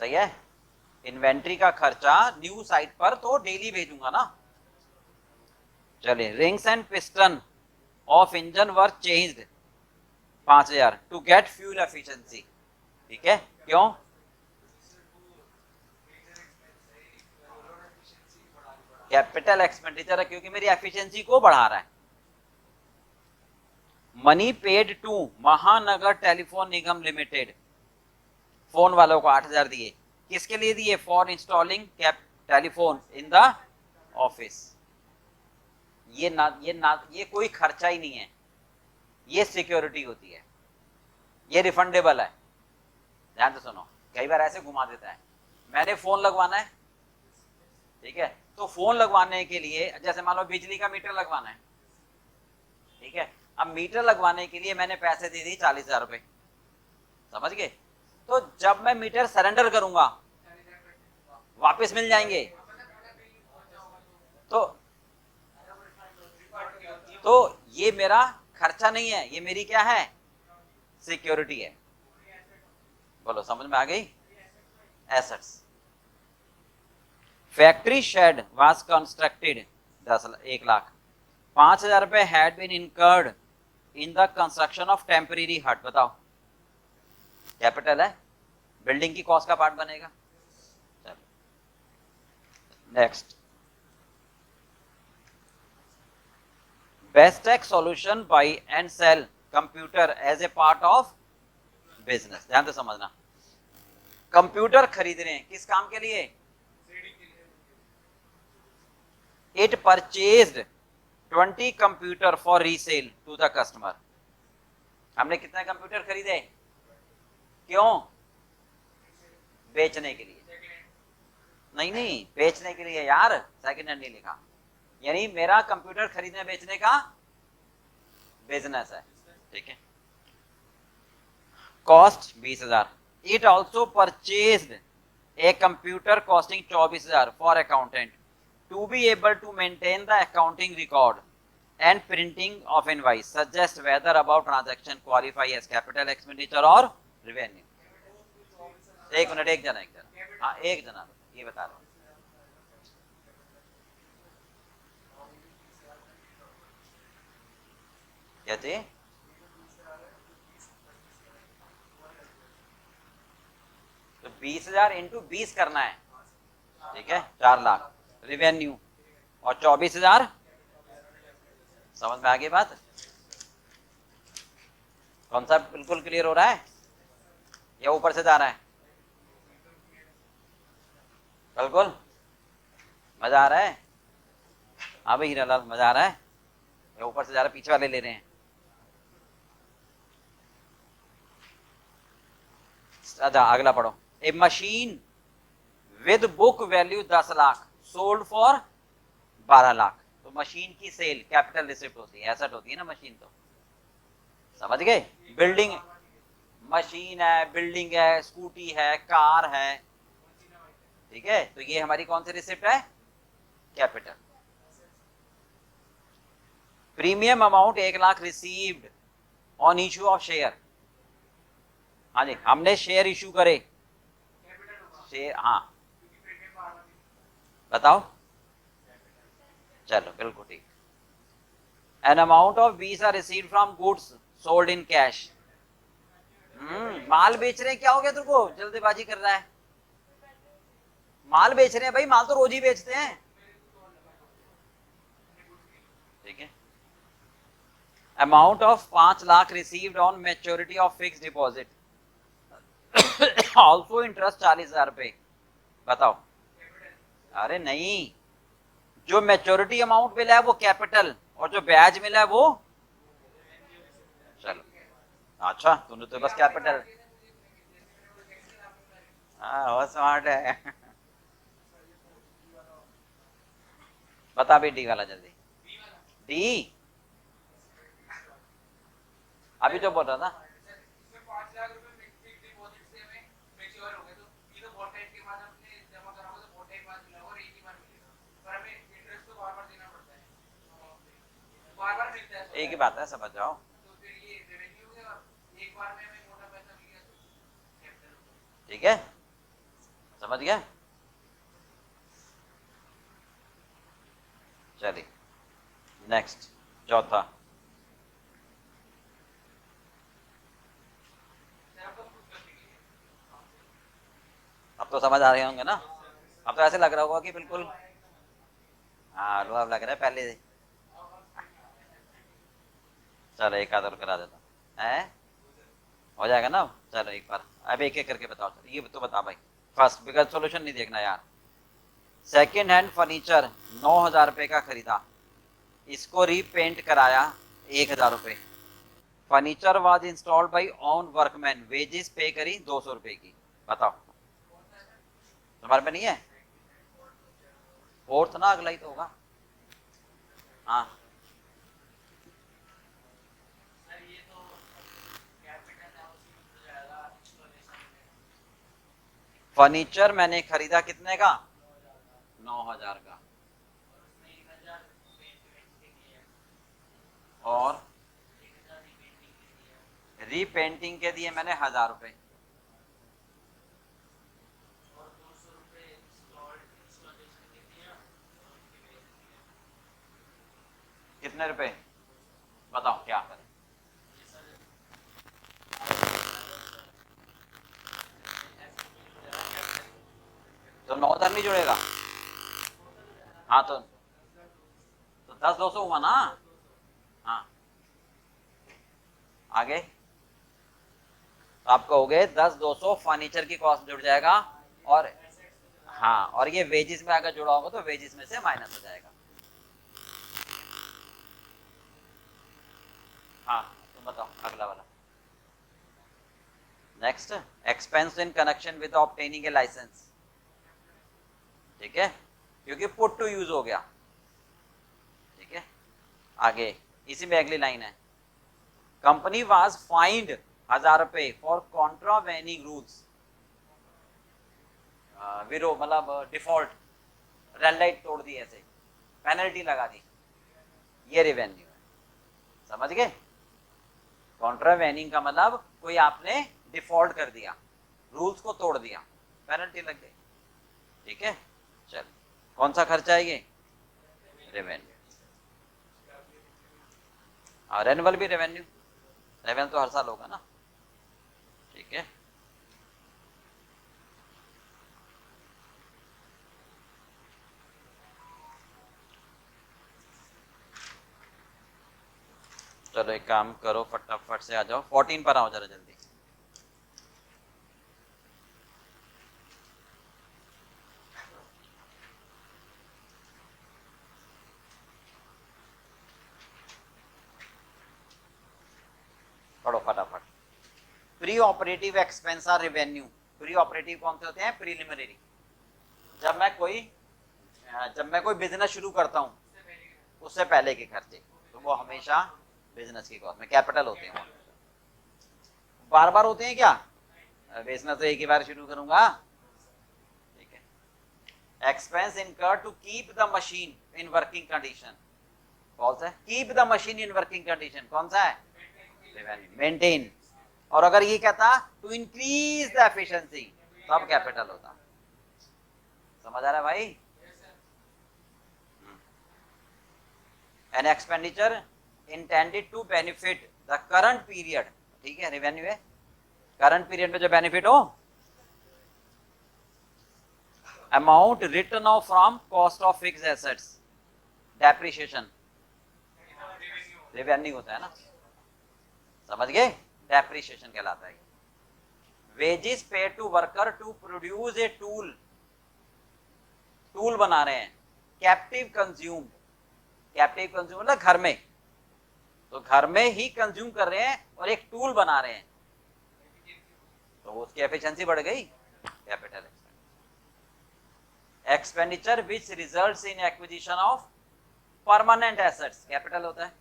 सही है। इन्वेंट्री का खर्चा न्यू साइट पर तो डेली भेजूंगा ना। चलिए, rings and piston of engine were changed 5,000 to get fuel efficiency. ठीक है, क्यों? कैपिटल एक्सपेंडिचर है क्योंकि मेरी एफिशिएंसी को बढ़ा रहा है। मनी पेड टू महानगर टेलीफोन निगम लिमिटेड, फोन वालों को 8,000 दिए, किसके लिए दिए? For installing telephone in the office. ये कोई खर्चा ही नहीं है, ये सिक्योरिटी होती है, ये रिफंडेबल है। ध्यान से सुनो, कई बार ऐसे घुमा देता है। मैंने फोन लगवाना है, ठीक है, तो फोन लगवाने के लिए जैसे मान लो बिजली का मीटर लगवाना है, ठीक है, अब मीटर लगवाने के लिए मैंने पैसे दे दिए 40,000 रुपए। समझ गए? तो जब मैं मीटर सरेंडर करूंगा वापस मिल जाएंगे। तो तो ये मेरा खर्चा नहीं है, ये मेरी क्या है? सिक्योरिटी है। बोलो समझ में आ गई? Assets. Factory shed was constructed 1 lakh, 5,000 रुपए had been incurred in the construction of temporary hut. बताओ, कैपिटल है, बिल्डिंग की कॉस्ट का पार्ट बनेगा। Next, Bestech solution buy and sell computer as a part of business. ध्यान से समझना, कंप्यूटर खरीद रहे हैं किस काम के लिए? It purchased 20 computer for resale to the customer. हमने कितने कंप्यूटर खरीदे? क्यों? बेचने के लिए। नहीं नहीं, बेचने के लिए यार, सेकंड हैंड नहीं लिखा। यानी मेरा कंप्यूटर खरीदने बेचने का बिजनेस है। ठीक है, cost 20,000। It also purchased a computer costing 24,000 for accountant to be able to maintain the accounting record and printing of invoice. Suggest whether about transaction qualify as capital expenditure और revenue. एक minute, एक जना हाँ एक जना ये बता रहा हूं। क्या चाहिए? तो 20,000 इंटू 20 करना है, ठीक है, 4 लाख रेवेन्यू और 24,000। समझ में आ गई बात? कौन सा बिल्कुल क्लियर हो रहा है या ऊपर से जा रहा है? बिल्कुल मजा आ रहा है? हाँ भाई हीरालाल, मजा आ रहा है या ऊपर से जा रहा, पीछे वाले ले रहे हैं? अच्छा अगला पढ़ो। A machine with book value 10 lakh sold for 12 lakh. तो मशीन की सेल कैपिटल रिसिप्ट होती है, एसेट होती है ना मशीन, तो समझ गए। बिल्डिंग, मशीन है, बिल्डिंग है, स्कूटी है, कार है, ठीक है, तो ये हमारी कौन सी रिसिप्ट है? Capital. Premium amount 1 lakh received on issue of share. हाँ जी, हमने शेयर इशू करे, शेयर, हाँ बताओ। चलो बिल्कुल ठीक। An amount of 20 R received from goods sold in cash. माल बेच रहे हैं, क्या हो गया तुमको, जल्दीबाजी कर रहा है? माल बेच रहे हैं भाई, माल तो रोज ही बेचते हैं, ठीक है। Amount of 5 lakh received on maturity of fix deposit, also interest 40,000 रुपए। बताओ। अरे नहीं, जो मेच्योरिटी अमाउंट मिला है वो कैपिटल, और जो ब्याज मिला है वो, चलो अच्छा, तूने तो बस कैपिटल, हाँ वो स्मार्ट है। बता भी डी वाला जल्दी। डी, अभी जो बोल रहा था। एक ही बात है, समझ जाओ। ठीक है, समझ गया। चलिए नेक्स्ट, चौथा। अब तो समझ आ रहे होंगे ना, अब तो ऐसे लग रहा होगा कि बिल्कुल, हाँ लो अब लग रहा है पहले से। चलो एक आध और करा देता हूँ, है हो जाएगा ना। चलो एक बार अब एक एक करके बताओ, चलो ये तो बता भाई फर्स्ट, बिकॉज सोल्यूशन नहीं देखना यार। सेकेंड हैंड फर्नीचर 9,000 रुपए का खरीदा, इसको रीपेंट कराया 1,000 रुपए। Furniture was installed by on workman, wages पे करी 200 रुपए की। बताओ, तुम्हारे पे नहीं है? फोर्थ ना, अगला ही तो होगा। हाँ फर्नीचर मैंने खरीदा कितने का? 9,000 का। और रीपेंटिंग के दिए मैंने 1,000 रुपए। कितने रुपए? बताओ क्या करें। तो 9,000 नहीं जुड़ेगा? हाँ तो 10,200 हुआ ना। हाँ आगे, तो आपका हो गए 10,200, फर्नीचर की कॉस्ट जुड़ जाएगा। और हाँ, और ये वेजेस में अगर जुड़ा होगा तो वेजेस में से माइनस हो जाएगा। हाँ तुम बताओ अगला वाला। Next, expense in connection with obtaining a licence, ठीक है, क्योंकि पुट टू यूज हो गया, ठीक है। आगे इसी में अगली लाइन है, कंपनी वाज फाइंड 1,000 रुपए फॉर कॉन्ट्रावेनिंग रूल्स, विरो मतलब डिफॉल्ट, रेड लाइट तोड़ दी, ऐसे पेनल्टी लगा दी, ये रेवेन्यू है। समझ गए? कॉन्ट्रावेनिंग का मतलब कोई आपने डिफॉल्ट कर दिया, रूल्स को तोड़ दिया, पेनल्टी लग गई, ठीक है। चल कौन सा खर्चा है ये? रेवेन्यू। रेनुअल भी रेवेन्यू, रेवेन्यू तो हर साल होगा ना, ठीक है। चलो एक काम करो, फटाफट से आ जाओ, 14 पर आओ जरा जल्दी। Pre operative expense are revenue. Pre operative कौन से होते हैं? प्रीलिमिनरी। जब मैं कोई बिजनेस शुरू करता हूँ उससे पहले के खर्चे, तो वो हमेशा बिजनेस की कॉस्ट में कैपिटल होते हैं। बार बार होते हैं क्या? बिजनेस तो एक ही बार शुरू करूंगा, ठीक है। Expense incurred to keep the machine in working condition, कौन सा है? Keep the machine in working condition कौन सा है? मेंटेन। और अगर ये कहता टू इंक्रीज द एफिशिएंसी, तब कैपिटल होता। समझ आ रहा है भाई? An expenditure intended to benefit the current period, ठीक है, रेवेन्यू है। करंट पीरियड में जो बेनिफिट हो, amount return off from cost of fixed assets, depreciation revenue होता है ना, समझ गए? डेप्रिसिएशन कहलाता है। Wages paid to worker to produce a tool, tool बना रहे हैं। कैप्टिव कंज्यूम, कैप्टिव कंज्यूम मतलब घर में, तो घर में ही कंज्यूम कर रहे हैं और एक टूल बना रहे हैं, तो उसकी एफिशिएंसी बढ़ गई, capital expenditure which results in acquisition of permanent assets, capital होता है।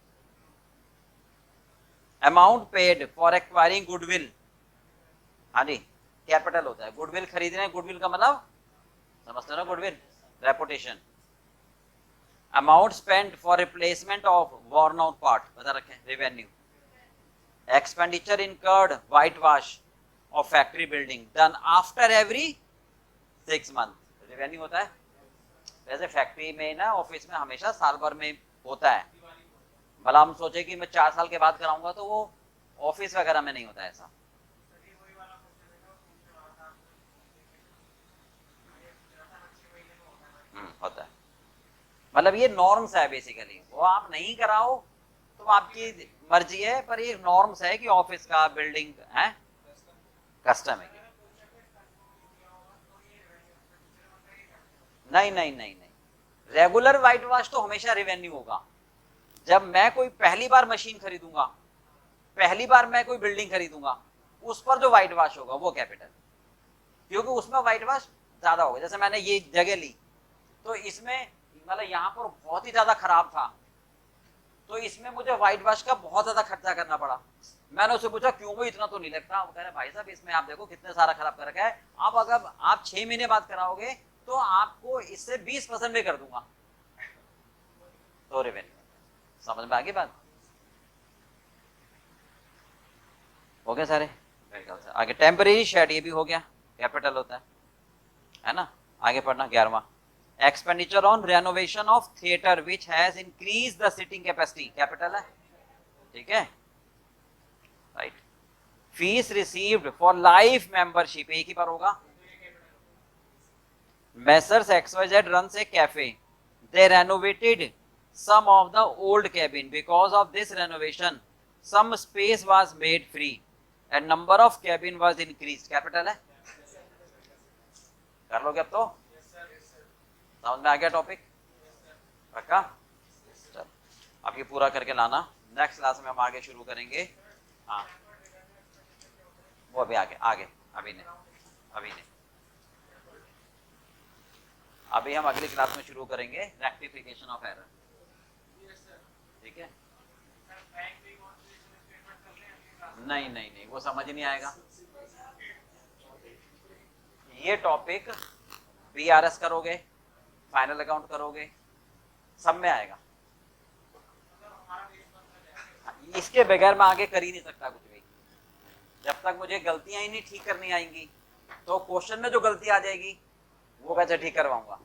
Amount paid for acquiring goodwill, हाँ जी, कैपिटल होता है। गुडविल खरीद रहे हैं, गुडविल का मतलब समझते हो ना, goodwill reputation. Amount spend for replacement of worn out part, बता रखे, revenue. Expenditure incurred white wash off factory building done after every 6 month, revenue होता है। वैसे फैक्ट्री में ना, ऑफिस में हमेशा साल भर में होता है। भला हम सोचे कि मैं 4 साल के बाद कराऊंगा, तो वो ऑफिस वगैरह में नहीं होता ऐसा। होता है, मतलब ये नॉर्म्स है बेसिकली। वो आप नहीं कराओ तो आपकी मर्जी है, पर ये नॉर्म्स है कि ऑफिस का, बिल्डिंग है, कस्टम है। नहीं नहीं नहीं नहीं, रेगुलर व्हाइट वॉश तो हमेशा रेवेन्यू होगा। जब मैं कोई पहली बार मशीन खरीदूंगा, पहली बार मैं कोई बिल्डिंग खरीदूंगा, उस पर जो व्हाइट वॉश होगा वो कैपिटल, क्योंकि उसमें व्हाइट वॉश ज्यादा होगा। जैसे मैंने ये जगह ली, तो इसमें मतलब यहाँ पर बहुत ही ज्यादा खराब था, तो इसमें मुझे व्हाइट वॉश का बहुत ज्यादा खर्चा करना पड़ा। मैंने उससे पूछा क्यों भाई, इतना तो नहीं लगता। वो कह रहे भाई साहब इसमें आप देखो कितने सारा खराब कर रखा है, आप अगर आप 6 महीने बाद कराओगे तो आपको इससे 20% में कर दूंगा, तो रेवेन्यू। समझ में आ गई बात? हो गया सारे? आगे टेम्परेरी शेड, ये भी हो गया, कैपिटल होता है ना। आगे पढ़ना 11वां, expenditure on renovation of theatre which has increase the seating capacity, capital है, ठीक है, right. Fees received for life membership, एक ही बार होगा। Messrs XYZ runs a cafe. They renovated some of the old cabin. Because of this renovation, some space was made free and number of cabin was increased. Capital है, कर लोगे अब तो? समझ में आ गया टॉपिक? पक्का? चल अब ये पूरा करके लाना, नेक्स्ट क्लास में हम आगे शुरू करेंगे। हाँ वो अभी आगे आगे, अभी नहीं, अभी हम अगली क्लास में शुरू करेंगे रेक्टिफिकेशन ऑफ एरर, ठीक है? नहीं, वो समझ नहीं आएगा। ये टॉपिक BRS करोगे, फाइनल अकाउंट करोगे, सब में आएगा। इसके बगैर मैं आगे कर ही नहीं सकता कुछ भी। जब तक मुझे गलतियां ही नहीं ठीक करनी आएंगी, तो क्वेश्चन में जो गलती आ जाएगी वो कैसे ठीक करवाऊंगा?